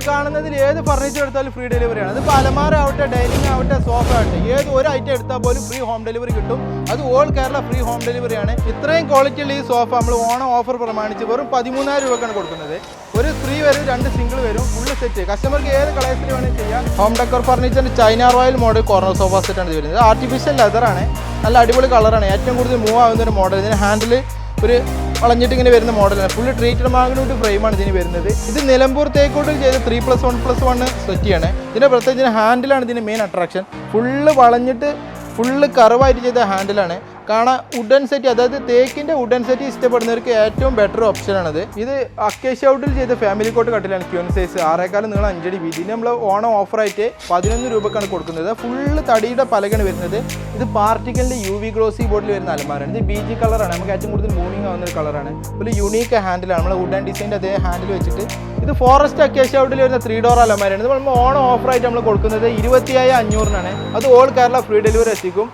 കാണുന്നതിൽ ഏത് ഫർണിച്ചർ എടുത്താലും ഫ്രീ ഡെലിവറി ആണ്. അതിപ്പോൾ അലമാര ആവട്ടെ, ഡൈനിങ് ആവട്ടെ, സോഫ ആവട്ടെ, ഏത് ഒരു ഐറ്റം എടുത്താൽ പോലും ഫ്രീ ഹോം ഡെലിവറി കിട്ടും. അത് all Kerala free home delivery ആണ്. ഇത്രയും ക്വാളിറ്റിയുള്ള ഈ സോഫ നമ്മൾ ഓണം ഓഫർ പ്രമാണിച്ച് വെറും 13,000 രൂപക്കാണ് കൊടുക്കുന്നത്. ഒരു ഫ്രീ വരും, 2 സിംഗിൾ വരും, ഫുള്ള് സെറ്റ്. കസ്റ്റമർക്ക് ഏത് കളേഴ്സിൽ വേണമെങ്കിൽ ചെയ്യാം. ഹോം ഡെക്കർ ഫർണിച്ചറിന് China royal model corner sofa സെറ്റാണ് ഇത് വരുന്നത്. ആർട്ടിഫിഷ്യൽ ലെതറാണ്, നല്ല അടിപൊളി കളറാണ്. ഏറ്റവും കൂടുതൽ മൂവ് ആവുന്ന ഒരു മോഡൽ. ഇതിന് ഹാൻഡിൽ ഒരു വളഞ്ഞിട്ട് ഇങ്ങനെ വരുന്ന മോഡലാണ്. ഫുള്ള് ട്രീറ്റഡ് മാഗ്നറ്റ് ഫ്രെയിമാണ് ഇതിന് വരുന്നത്. ഇത് നിലമ്പൂർ തേക്കോട്ടിൽ ചെയ്ത് 3+1+1 സെറ്റിയാണ്. ഇതിൻ്റെ പ്രത്യേകിച്ച് ഹാൻഡിലാണ് ഇതിന് മെയിൻ അട്രാക്ഷൻ. ഫുള്ള് വളഞ്ഞിട്ട് ഫുള്ള് കർവായിട്ട് ചെയ്ത ഹാൻഡിലാണ്. കാണാൻ വുഡൻ സെറ്റ്, അതായത് തേക്കിൻ്റെ വുഡൻ സെറ്റ് ഇഷ്ടപ്പെടുന്നവർക്ക് ഏറ്റവും ബെറ്റർ ഓപ്ഷനാണത്. ഇത് അക്കേഷ്യ വുഡിൽ ചെയ്ത ഫാമിലി കോട്ട് കട്ടിലാണ്. ക്യൂൻ സൈസ് 6.4 നീളം 5 അടി വീതി. നമ്മൾ ഓണം ഓഫറായിട്ട് 11 രൂപക്കാണ് കൊടുക്കുന്നത്. ഫുള്ള് തടിയുടെ പലകയാണ് വരുന്നത്. ഇത് പാർട്ടിക്കലിൻ്റെ UV ഗ്ലോസി ബോർഡിൽ വരുന്ന അലമാരാണ്. ഇത് BG കളറാണ്. നമുക്ക് ഏറ്റവും കൂടുതൽ മൂവിങ് ആവുന്ന ഒരു കളറാണ്. ഒരു യുണീക്ക് ഹാൻഡിലാണ്. നമ്മൾ വുഡൻ ഡിസൈൻ്റെ അതേ ഹാൻഡിൽ വെച്ചിട്ട് ഇത് ഫോറസ്റ്റ് അക്കേഷ്യ വുഡിൽ വരുന്ന 3 ഡോർ അലമാരാണ്. ഇത് നമ്മൾ ഓണം ഓഫറായിട്ട് നമ്മൾ കൊടുക്കുന്നത് 25,500 അത് ഓൾ കേരള ഫ്രീ ഡെലിവറി എത്തിക്കും.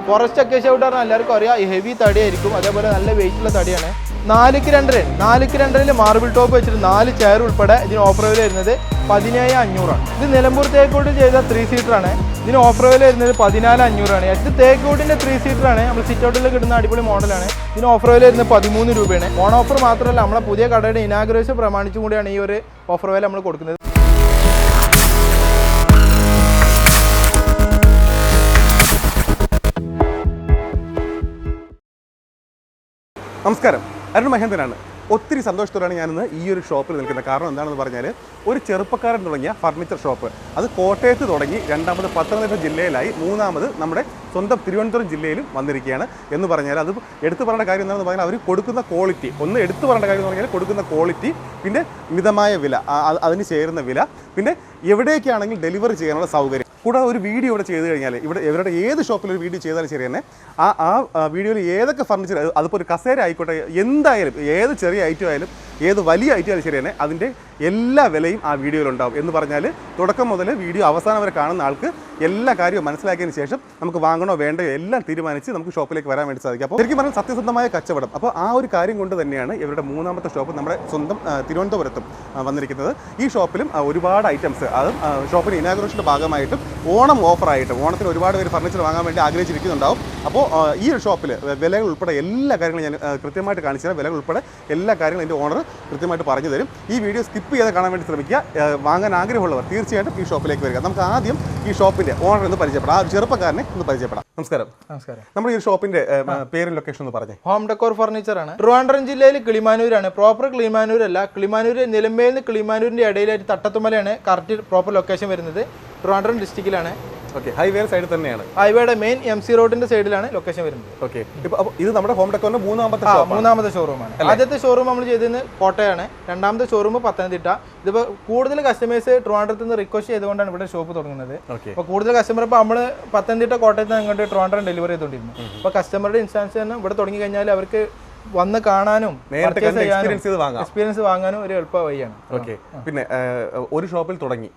ഫോറസ്റ്റ് അക്കേഷ്യ വുഡ് പറഞ്ഞാൽ എല്ലാവർക്കും അറിയാം, ഈ ഹെവി തടിയായിരിക്കും. അതേപോലെ നല്ല വെയിറ്റുള്ള തടിയാണ്. 4x2 മാർബിൾ ടോപ്പ് വെച്ചിട്ട് 4 ചെയർ ഉൾപ്പെടെ ഇതിന് ഓഫർ വില വരുന്നത് 17,500. ഇത് നിലമ്പൂർ തേക്കോട്ടിൽ ചെയ്ത 3 സീറ്ററാണ്. ഇതിന് ഓഫർ വില വരുന്നത് 14,500. ഇത് തേക്കോട്ടിൻ്റെ 3 സീറ്ററാണ്. നമ്മൾ സിറ്റ് ഔട്ടിൽ കിട്ടുന്ന അടിപൊളി മോഡലാണ്. ഇതിന് ഓഫർ വില വരുന്നത് 13 രൂപയാണ്. ഓൺ ഓഫർ മാത്രമല്ല, നമ്മളെ പുതിയ കടയുടെ ഇനാഗ്രേഷൻ പ്രമാണിച്ചും കൂടിയാണ് ഈ ഒരു ഓഫർ വില നമ്മൾ കൊടുക്കുന്നത്. നമസ്കാരം, അരുൺ മഹേന്ദ്രനാണ്. ഒത്തിരി സന്തോഷത്തോടെയാണ് ഞാനിന്ന് ഈ ഒരു ഷോപ്പിൽ നിൽക്കുന്നത്. കാരണം എന്താണെന്ന് പറഞ്ഞാൽ, ഒരു ചെറുപ്പക്കാരൻ തുടങ്ങിയ ഫർണിച്ചർ ഷോപ്പ്, അത് കോട്ടയത്ത് തുടങ്ങി, രണ്ടാമത് പത്തനംതിട്ട ജില്ലയിലായി, മൂന്നാമത് നമ്മുടെ സ്വന്തം തിരുവനന്തപുരം ജില്ലയിലും വന്നിരിക്കുകയാണ്. എന്ന് പറഞ്ഞാൽ അത് എടുത്തു പറയേണ്ട കാര്യം എന്താണെന്ന് പറഞ്ഞാൽ, അവർ കൊടുക്കുന്ന ക്വാളിറ്റി, ഒന്ന് എടുത്തു പറയേണ്ട കാര്യം എന്ന് പറഞ്ഞാൽ കൊടുക്കുന്ന ക്വാളിറ്റി, പിന്നെ മിതമായ വില, അതിന് ചേരുന്ന വില, പിന്നെ എവിടേക്കാണെങ്കിൽ ഡെലിവറി ചെയ്യാനുള്ള സൗകര്യം. കൂടാതെ ഒരു വീഡിയോ ഇവിടെ ചെയ്ത് കഴിഞ്ഞാൽ, ഇവരുടെ ഏത് ഷോപ്പിൽ ഒരു വീഡിയോ ചെയ്താലും ശരി തന്നെ, ആ വീഡിയോയിൽ ഏതൊക്കെ ഫർണിച്ചർ, അതിപ്പോൾ ഒരു കസേര ആയിക്കോട്ടെ, എന്തായാലും ഏത് ചെറിയ ഐറ്റം ആയാലും ഏത് വലിയ ഐറ്റം ആയാലും ശരി തന്നെ, അതിൻ്റെ എല്ലാ വിലയും ആ വീഡിയോയിലുണ്ടാവും. എന്ന് പറഞ്ഞാൽ തുടക്കം മുതൽ വീഡിയോ അവസാനം വരെ കാണുന്ന ആൾക്ക് എല്ലാ കാര്യവും മനസ്സിലാക്കിയതിന് ശേഷം നമുക്ക് വാങ്ങണോ വേണ്ടയോ എല്ലാം തീരുമാനിച്ച് നമുക്ക് ഷോപ്പിലേക്ക് വരാൻ വേണ്ടി സാധിക്കും. അപ്പോൾ ശരിക്കും പറഞ്ഞാൽ സത്യസന്ധമായ കച്ചവടം. അപ്പോൾ ആ ഒരു കാര്യം കൊണ്ട് തന്നെയാണ് ഇവരുടെ മൂന്നാമത്തെ ഷോപ്പ് നമ്മുടെ സ്വന്തം തിരുവനന്തപുരത്തും വന്നിരിക്കുന്നത്. ഈ ഷോപ്പിലും ഒരുപാട് ഐറ്റംസ്, അതും ഷോപ്പിന് ഇനാഗുറേഷൻ്റെ ഭാഗമായിട്ടും ഓണം ഓഫറായിട്ടും, ഓണത്തിന് ഒരുപാട് പേര് ഫർണിച്ചർ വാങ്ങാൻ വേണ്ടി ആഗ്രഹിച്ചിരിക്കുന്നുണ്ടാവും. അപ്പോൾ ഈ ഒരു ഷോപ്പിൽ വിലകൾ ഉൾപ്പെടെ എല്ലാ കാര്യങ്ങളും ഞാൻ കൃത്യമായിട്ട് കാണിച്ചു തരാം. വിലകൾ ഉൾപ്പെടെ എല്ലാ കാര്യങ്ങളും എൻ്റെ ഓണർ കൃത്യമായിട്ട് പറഞ്ഞു തരും. ഈ വീഡിയോ സ്കിപ്പ് ചെയ്ത് കാണാൻ വേണ്ടി ശ്രമിക്കുക. വാങ്ങാൻ ആഗ്രഹമുള്ളവർ തീർച്ചയായിട്ടും ഈ ഷോപ്പിലേക്ക് വരിക. നമുക്ക് ആദ്യം ഈ ഷോപ്പിൻ്റെ ഓണർ ഒന്ന് പരിചയപ്പെടാം, ആ ചെറുപ്പക്കാരനെ ഒന്ന് പരിചയപ്പെടാം. നമസ്കാരം. നമസ്കാരം. നമ്മുടെ ഈ ഷോപ്പിൻ്റെ പേരും ലൊക്കേഷൻ ഒന്ന് പറഞ്ഞേ. ഹോം ഡെക്കോർ ഫർണിച്ചർ ആണ്. ട്രിവാൻഡ്രം ജില്ലയിൽ കിളിമാനൂരാണ്. പ്രോപ്പർ കിളിമാനൂരല്ല, കിളിമാനൂർ നിലമ്പേൽ നിന്ന് കിളിമാനൂരിൻ്റെ ഇടയിലായിട്ട് തട്ടത്തുമലയാണ് കറക്റ്റ് പ്രോപ്പർ ലൊക്കേഷൻ വരുന്നത്. ട്രിവാൻഡ്രം ഡിസ്ട്രിക്റ്റിലാണ്. ഓക്കെ, ഹൈവേ സൈഡിൽ തന്നെയാണ്. ഹൈവേയുടെ മെയിൻ MC റോഡിന്റെ സൈഡിലാണ് ലൊക്കേഷൻ വരുന്നത്. ഓക്കെ, ഇപ്പോൾ ഇത് നമ്മുടെ ഹോം ഡെക്കോറിന്റെ മൂന്നാമത്തെ ഷോറൂമാണ്. ആദ്യത്തെ ഷോറൂം നമ്മൾ ചെയ്തത് കോട്ടയാണ്, രണ്ടാമത്തെ ഷോറൂം പത്തനംതിട്ട. ഇതിപ്പോൾ കൂടുതൽ കസ്റ്റമേഴ്സ് ട്രിവാൻഡ്രത്ത് നിന്ന് റിക്വസ്റ്റ് ചെയ്തുകൊണ്ടാണ് ഇവിടെ ഷോപ്പ് തുടങ്ങുന്നത്. അപ്പോൾ കൂടുതൽ കസ്റ്റമർ ഇപ്പോൾ നമ്മൾ പത്തനംതിട്ട കോട്ടയത്ത് അങ്ങോട്ട് ട്രിവാൻഡ്രം ഡെലിവറി ചെയ്തുകൊണ്ടിരുന്നു. അപ്പോൾ കസ്റ്റമറുടെ ഇൻസ്റ്റൻസ് തന്നെ ഇവിടെ തുടങ്ങി കഴിഞ്ഞാൽ അവർക്ക് വന്ന് കാണാനും എക്സ്പീരിയൻസ് വാങ്ങാനും ഒരു എളുപ്പ വഴിയാണ്. ഓക്കെ, പിന്നെ ഒരു ഷോപ്പിൽ തുടങ്ങി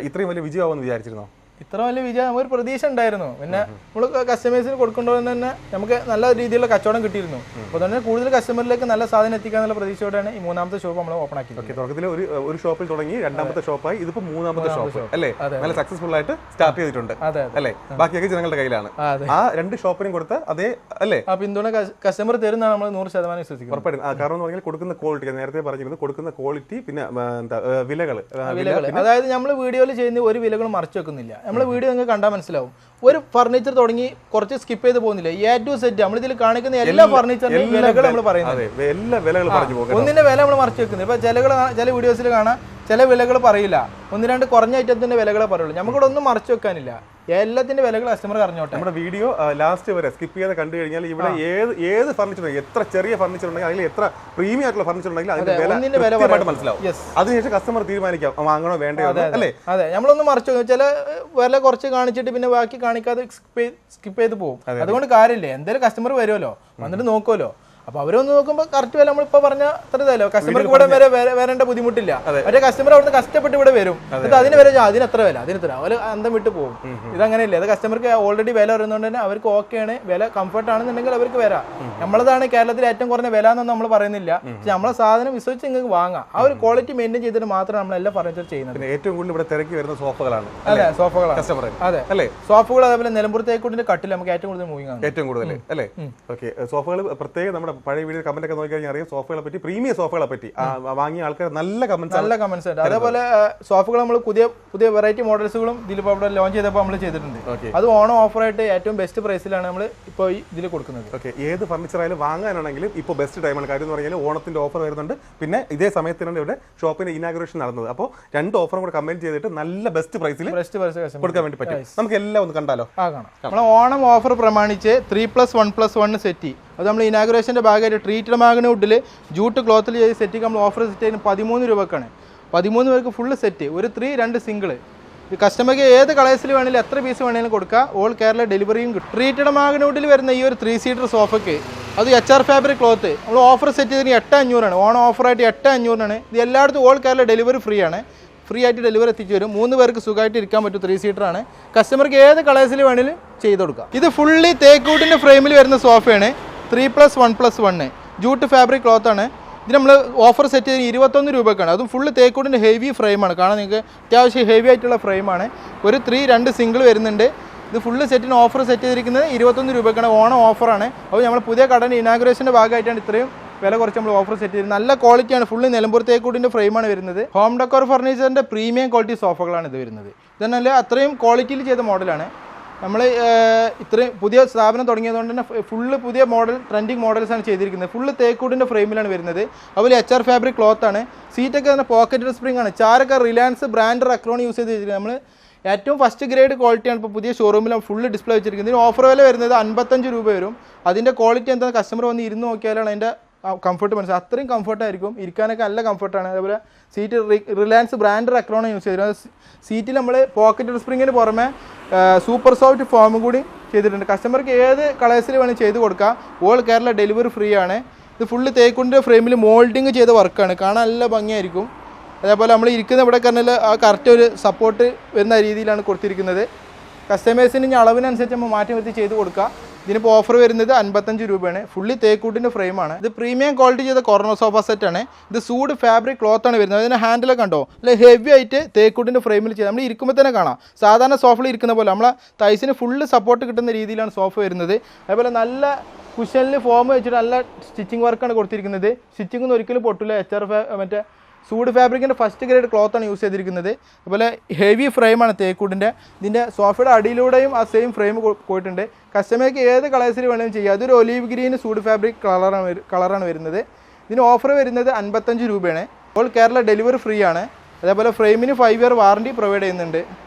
ഇത്രയും വലിയ വിജയമാണെന്ന് വിചാരിച്ചിരുന്നോ? ഇത്ര വലിയ വിജയം ഒരു പ്രതീക്ഷ ഉണ്ടായിരുന്നു. പിന്നെ നമ്മൾ കസ്റ്റമേഴ്സിന് കൊടുക്കേണ്ടതെന്ന് തന്നെ നമുക്ക് നല്ല രീതിയിലുള്ള കച്ചവടം കിട്ടിയിരുന്നു. അപ്പോൾ തന്നെ കൂടുതൽ കസ്റ്റമറിലേക്ക് നല്ല സാധനം എത്തിക്കാനുള്ള പ്രതീക്ഷയോടെയാണ് ഈ മൂന്നാമത്തെ ഷോപ്പ് നമ്മൾ ഓപ്പൺ ആക്കിയത്. ഓക്കെ, തുടക്കത്തിൽ ഒരു ഷോപ്പിൽ തുടങ്ങി, രണ്ടാമത്തെ ഷോപ്പായി, ഇതിപ്പോൾ മൂന്നാമത്തെ ഷോപ്പ് അല്ലേ? നല്ല സക്സസ്ഫുൾ ആയിട്ട് സ്റ്റാർട്ട് ചെയ്തിട്ടുണ്ട് അല്ലേ? ബാക്കിയൊക്കെ ജനങ്ങളുടെ കയ്യിലാണ്. ആ 2 ഷോപ്പിനും കൊടുത്ത അതേ അല്ലേ ആ പിന്തുണ കസ്റ്റമർ തരുന്നതാണ് നമ്മൾ 100% വിശ്വസിക്കുന്നത്. ഉറപ്പായിട്ടും. കാരണം എന്ന് പറഞ്ഞാൽ കൊടുക്കുന്ന ക്വാളിറ്റി, നേരത്തെ പറഞ്ഞിരുന്നു, കൊടുക്കുന്ന ക്വാളിറ്റി, പിന്നെ വിലകൾ. അതായത് നമ്മൾ വീഡിയോയിൽ ചെയ്യുന്ന ഒരു വിലകളും മറച്ചു വെക്കുന്നില്ല. നമ്മൾ വീഡിയോ നിങ്ങൾക്ക് കണ്ടാൽ മനസ്സിലാവും. ഒരു ഫർണിച്ചർ തുടങ്ങി കുറച്ച് സ്കിപ്പ് ചെയ്ത് പോകുന്നില്ല. A to Z നമ്മളിതിൽ കാണിക്കുന്ന എല്ലാ ഫർണിച്ചറിന്റെയും വിലകൾ നമ്മൾ പറയുന്നത്. ഒന്നിന്റെ വില നമ്മൾ മറച്ചു വെക്കുന്നത്. ഇപ്പൊ ചില വീഡിയോസിൽ കാണാം, ചില വിലകൾ പറയില്ല, 1-2 കുറഞ്ഞ ഐറ്റത്തിന്റെ വിലകളെ പറയുള്ളൂ. നമുക്കിവിടെ ഒന്നും മറച്ചു വെക്കാനില്ല. എല്ലാത്തിന്റെ വിലകൾ കസ്റ്റമർ അറിഞ്ഞോട്ടെ. നമ്മുടെ വീഡിയോ ലാസ്റ്റ് വരെ സ്കിപ്പ് ചെയ്ത് കണ്ടു കഴിഞ്ഞാൽ ഇവിടെ ഏത് ഫർണിച്ചർ ഉണ്ടെങ്കിൽ, എത്ര ചെറിയ ഫർണിച്ചർ ഉണ്ടെങ്കിൽ, അതിൽ എത്ര പ്രീമിയം ആയിട്ടുള്ള ഫർണിച്ചർ ഉണ്ടെങ്കിൽ അതിന്റെ വില മനസ്സിലാവും. അതിനുശേഷം കസ്റ്റമർ തീരുമാനിക്കാം വാങ്ങണോ വേണ്ടയോ അല്ലേ? അതെ, നമ്മളൊന്നും മറച്ചു ചില വില കുറച്ച് കാണിച്ചിട്ട് പിന്നെ ബാക്കി കാണിക്കാതെ സ്കിപ്പ് ചെയ്ത് പോകും. അതുകൊണ്ട് കാര്യമില്ല. എന്തായാലും കസ്റ്റമർ വരുമല്ലോ, വന്നിട്ട് നോക്കുമല്ലോ. അപ്പോൾ അവരൊന്ന് നോക്കുമ്പോൾ കറക്റ്റ് വില നമ്മളിപ്പോൾ പറഞ്ഞ അത്ര ഇതല്ലോ കസ്റ്റമർക്ക് ഇവിടെ വരേണ്ട ബുദ്ധിമുട്ടില്ല. മറ്റേ കസ്റ്റമർ അവിടുന്ന് കഷ്ടപ്പെട്ട് ഇവിടെ വരും, എന്നിട്ട് അതിന് വരെ അതിന് എത്ര വില അതിനെത്ര അവർ അന്തം വിട്ട് പോകും. ഇതങ്ങനെയല്ല, അത് കസ്റ്റമർക്ക് ഓൾറെഡി വില വരുന്നതുകൊണ്ട് തന്നെ അവർക്ക് ഓക്കെയാണ്, വില കംഫർട്ട് ആണെന്നുണ്ടെങ്കിൽ അവർക്ക് വരാം. നമ്മളതാണ് കേരളത്തിൽ ഏറ്റവും കുറഞ്ഞ വില എന്നൊന്നും നമ്മൾ പറയുന്നില്ല, പക്ഷെ നമ്മളെ സാധനം വിശ്വസിച്ച് നിങ്ങൾക്ക് വാങ്ങാം. ആ ഒരു ക്വാളിറ്റി മെയിൻറ്റെയിൻ ചെയ്തിട്ട് മാത്രമാണ് നമ്മളെല്ലാം ഫർണിച്ചർ ചെയ്യുന്നത്. ഏറ്റവും കൂടുതൽ ഇവിടെ തിരക്കി വരുന്ന സോഫകളാണ്. അതെ, സോഫകളാണ്. കസ്റ്റമർ അതെ അല്ലേ, സോഫകൾ അതേപോലെ നിലമ്പൂർ തേക്കൂട്ടിന്റെ കട്ടിൽ നമുക്ക് ഏറ്റവും കൂടുതൽ മൂവിംഗ് ആണ്. ഏറ്റവും കൂടുതൽ അല്ലേ. ഓക്കെ, സോഫകൾ പ്രത്യേകം നമ്മുടെ പഴയ വീഡിയോ കമന്റ് ഒക്കെ നോക്കി കഴിഞ്ഞാൽ അറിയാം സോഫകളെ പറ്റി, പ്രീമിയം സോഫകളെ പറ്റി വാങ്ങിയ ആൾക്കാർ നല്ല കമന്റ്സ് ഉണ്ട്. അതേപോലെ സോഫകൾ നമ്മൾ പുതിയ വെറൈറ്റി മോഡൽസുകളും ഇതിൽ അവിടെ ലോഞ്ച് ചെയ്തപ്പോൾ നമ്മൾ ചെയ്തിട്ടുണ്ട്. അത് ഓണം ഓഫറായിട്ട് ഏറ്റവും ബെസ്റ്റ് പ്രൈസിലാണ് നമ്മൾ ഇപ്പോൾ ഇതിൽ കൊടുക്കുന്നത്. ഓക്കെ, ഏത് ഫർണിച്ചർ ആയാലും വാങ്ങാനാണെങ്കിലും ഇപ്പോൾ ബെസ്റ്റ് ടൈമാണ്. കാര്യം എന്ന് പറഞ്ഞാൽ ഓണത്തിന്റെ ഓഫർ വരുന്നുണ്ട്, പിന്നെ ഇതേ സമയത്തിനാണ് ഇവിടെ ഷോപ്പിന്റെ ഇനാഗുറേഷൻ നടന്നത്. അപ്പോൾ രണ്ട് ഓഫറും കൂടെ കമ്പൈൻ ചെയ്തിട്ട് നല്ല ബെസ്റ്റ് പ്രൈസിൽ കൊടുക്കാൻ വേണ്ടി പറ്റും. നമുക്ക് എല്ലാം ഒന്ന് കണ്ടാലോ? കാണാം. നമ്മൾ ഓണം ഓഫർ പ്രമാണിച്ച് 3+1+1 സെറ്റ്, അത് നമ്മൾ ഇനാഗുറേഷന്റെ ഭാഗമായിട്ട് ട്രീറ്റഡ് മാഗ്ന വുഡിൽ ജൂട്ട് ക്ലോത്തിൽ ചെയ്ത് സെറ്റ് നമ്മൾ ഓഫർ സെറ്റ് ചെയ്യുന്നത് 13 രൂപക്കാണ്. 13 പേർക്ക് ഫുള്ള് സെറ്റ്, ഒരു 3 2 സിംഗിൾ. കസ്റ്റമർക്ക് ഏത് കളേഴ്സിൽ വേണമെങ്കിലും എത്ര പീസ് വേണമെങ്കിലും കൊടുക്കുക, ഓൾ കേരള ഡെലിവറിയും കിട്ടും. ട്രീറ്റഡ് മാഗ്ന വുഡിൽ വരുന്ന ഈ ഒരു 3 സീറ്റർ സോഫയ്ക്ക് അത് HR ഫാബ്രിക് ക്ലോത്ത് നമ്മൾ ഓഫർ സെറ്റ് ചെയ്തതിന് 8,500 ഓണം ഓഫറായിട്ട് 8,500. ഇത് എല്ലായിടത്തും ഓൾ കേരള ഡെലിവറി ഫ്രീ ആണ്, ഫ്രീ ആയിട്ട് ഡെലിവറി എത്തിച്ചു വരും. 3 പേർക്ക് സുഖമായിട്ട് ഇരിക്കാൻ പറ്റും. 3 സീറ്ററാണ്. കസ്റ്റമർക്ക് ഏത് കളേഴ്സിൽ വേണമെങ്കിലും ചെയ്ത് കൊടുക്കുക. ഇത് ഫുള്ളി തേക്കൂട്ടിൻ്റെ ഫ്രെയിമിൽ വരുന്ന സോഫയാണ്. 3+1+1 ജൂട്ട് ഫാബ്രിക് ക്ലോത്താണ്. ഇത് നമ്മൾ ഓഫർ സെറ്റ് ചെയ്ത് 21 രൂപക്കാണ്. അതും ഫുള്ള് തേക്കൂട്ടിൻ്റെ ഹെവി ഫ്രെയിമാണ്. കാണാൻ നിങ്ങൾക്ക് അത്യാവശ്യം ഹെവി ആയിട്ടുള്ള ഫ്രെയിമാണ്. ഒരു 3 2 സിംഗിൾ വരുന്നുണ്ട്. ഇത് ഫുള്ള് സെറ്റിന് ഓഫർ സെറ്റ് ചെയ്തിരിക്കുന്നത് 21 രൂപക്കാണ്. ഓണം ഓഫറാണ്. അപ്പോൾ നമ്മൾ പുതിയ കടൻ്റെ ഇനാഗുറേഷൻ്റെ ഭാഗമായിട്ടാണ് ഇത്രയും വില കുറച്ച് നമ്മൾ ഓഫർ സെറ്റ് ചെയ്തത്. നല്ല ക്വാളിറ്റിയാണ്. ഫുള്ള് നിലമ്പൂർ തേക്കൂട്ടിൻ്റെ ഫ്രെയിമാണ് വരുന്നത്. ഹോം ഡെക്കോർ ഫർണിച്ചറിൻ്റെ പ്രീമിയം ക്വാളിറ്റി സോഫകളാണ് ഇത് വരുന്നത്. ഇതെന്നല്ല അത്രയും ക്വാളിറ്റിയിൽ ചെയ്ത മോഡലാണ്. നമ്മൾ ഇത്രയും പുതിയ സ്ഥാപനം തുടങ്ങിയതുകൊണ്ട് തന്നെ ഫുള്ള് പുതിയ മോഡൽ ട്രെൻഡിങ് മോഡൽസാണ് ചെയ്തിരിക്കുന്നത്. ഫുള്ള് തേക്കൂട്ടിൻ്റെ ഫ്രെയിമിലാണ് വരുന്നത്. അതുപോലെ HR ഫാബ്രിക് ക്ലോത്താണ്. സീറ്റൊക്കെ തന്നെ പോക്കറ്റഡ് സ്പ്രിംഗ് ആണ്. ചാരൊക്കെ റിലയൻസ് ബ്രാൻഡ് അക്രോൺ യൂസ് ചെയ്തിരിക്കുന്നത്. നമ്മൾ ഏറ്റവും ഫസ്റ്റ് ഗ്രേഡ് ക്വാളിറ്റിയാണ് ഇപ്പോൾ പുതിയ ഷോറൂമിൽ ഫുള്ള് ഡിസ്പ്ലേ വെച്ചിരിക്കുന്നത്. ഇതിന് ഓഫർ വില വരുന്നത് 55 രൂപ വരും. അതിൻ്റെ ക്വാളിറ്റി എന്താ കസ്റ്റമർ വന്ന് ഇരുന്ന് നോക്കിയാലാണ് അതിൻ്റെ കംഫർട്ട് മനസ്സിലാവും. അത്രയും കംഫർട്ടായിരിക്കും, ഇരിക്കാനൊക്കെ നല്ല കംഫർട്ടാണ്. അതേപോലെ seat Reliance brand Acorn use ചെയ്തിരുന്നത്. സീറ്റിൽ നമ്മൾ പോക്കറ്റ് സ്പ്രിങ്ങിന് പുറമെ സൂപ്പർ സോഫ്റ്റ് ഫോമും കൂടി ചെയ്തിട്ടുണ്ട്. കസ്റ്റമർക്ക് ഏത് കളേഴ്സിൽ വേണമെങ്കിൽ ചെയ്ത് കൊടുക്കാം. ഓൾ കേരള ഡെലിവറി ഫ്രീ ആണ്. ഇത് ഫുള്ള് തേക്കുണ്ടിൻ്റെ ഫ്രെയിമിൽ മോൾഡിങ് ചെയ്ത വർക്കാണ്. കാണാൻ നല്ല ഭംഗിയായിരിക്കും. അതേപോലെ നമ്മൾ ഇരിക്കുന്ന ഇവിടെ പറഞ്ഞാൽ ആ കറക്റ്റ് ഒരു സപ്പോർട്ട് വരുന്ന രീതിയിലാണ് കൊടുത്തിരിക്കുന്നത്. കസ്റ്റമേഴ്സിന് ഇനി അളവിനനുസരിച്ച് നമ്മൾ മാറ്റി വരുത്തി ചെയ്ത് കൊടുക്കുക. ഇതിനിപ്പോൾ ഓഫർ വരുന്നത് 55 രൂപയാണ്. ഫുള്ളി തേക്കൂട്ടിൻ്റെ ഫ്രെയിമാണ്. ഇത് പ്രീമിയം ക്വാളിറ്റി ചെയ്ത കോർണർ സോഫ സെറ്റാണ്. ഇത് സൂഡ് ഫാബ്രിക് ക്ലോത്താണ് വരുന്നത്. അതിൻ്റെ ഹാൻഡിലൊക്കെ കണ്ടോ, അല്ലെ ഹെവി ആയിട്ട് തേക്കൂട്ടിൻ്റെ ഫ്രെയിമിൽ ചെയ്ത് നമ്മൾ ഇരിക്കുമ്പോൾ തന്നെ കാണാം. സാധാരണ സോഫയിൽ ഇരിക്കുന്ന പോലെ നമ്മളെ തൈസിന് ഫുള്ള് സപ്പോർട്ട് കിട്ടുന്ന രീതിയിലാണ് സോഫ വരുന്നത്. അതുപോലെ നല്ല കുഷനിൽ ഫോം വെച്ചിട്ട് നല്ല സ്റ്റിച്ചിങ് വർക്കാണ് കൊടുത്തിരിക്കുന്നത്. സ്റ്റിച്ചിങ് ഒന്നും ഒരിക്കലും പൊട്ടില്ല. മറ്റേ സൂഡ് ഫാബ്രിക്കിൻ്റെ ഫസ്റ്റ് ഗ്രേഡ് ക്ലോത്താണ് യൂസ് ചെയ്തിരിക്കുന്നത്. അതുപോലെ ഹെവി ഫ്രെയിമാണ് തേക്കൂട്ടിൻ്റെ. ഇതിൻ്റെ സോഫയുടെ അടിയിലൂടെയും ആ സെയിം ഫ്രെയിം പോയിട്ടുണ്ട്. കസ്റ്റമർക്ക് ഏത് കളേഴ്സിൽ വേണമെങ്കിലും ചെയ്യാം. അതൊരു ഒലീവ് ഗ്രീൻ സൂഡ് ഫാബ്രിക് കളറാണ് വരുന്നത്. ഇതിന് ഓഫർ വരുന്നത് 55 രൂപയാണ്. ഓൾ കേരള ഡെലിവറി ഫ്രീ ആണ്. അതേപോലെ ഫ്രെയിമിന് 5 ഇയർ വാറണ്ടി പ്രൊവൈഡ് ചെയ്യുന്നുണ്ട്.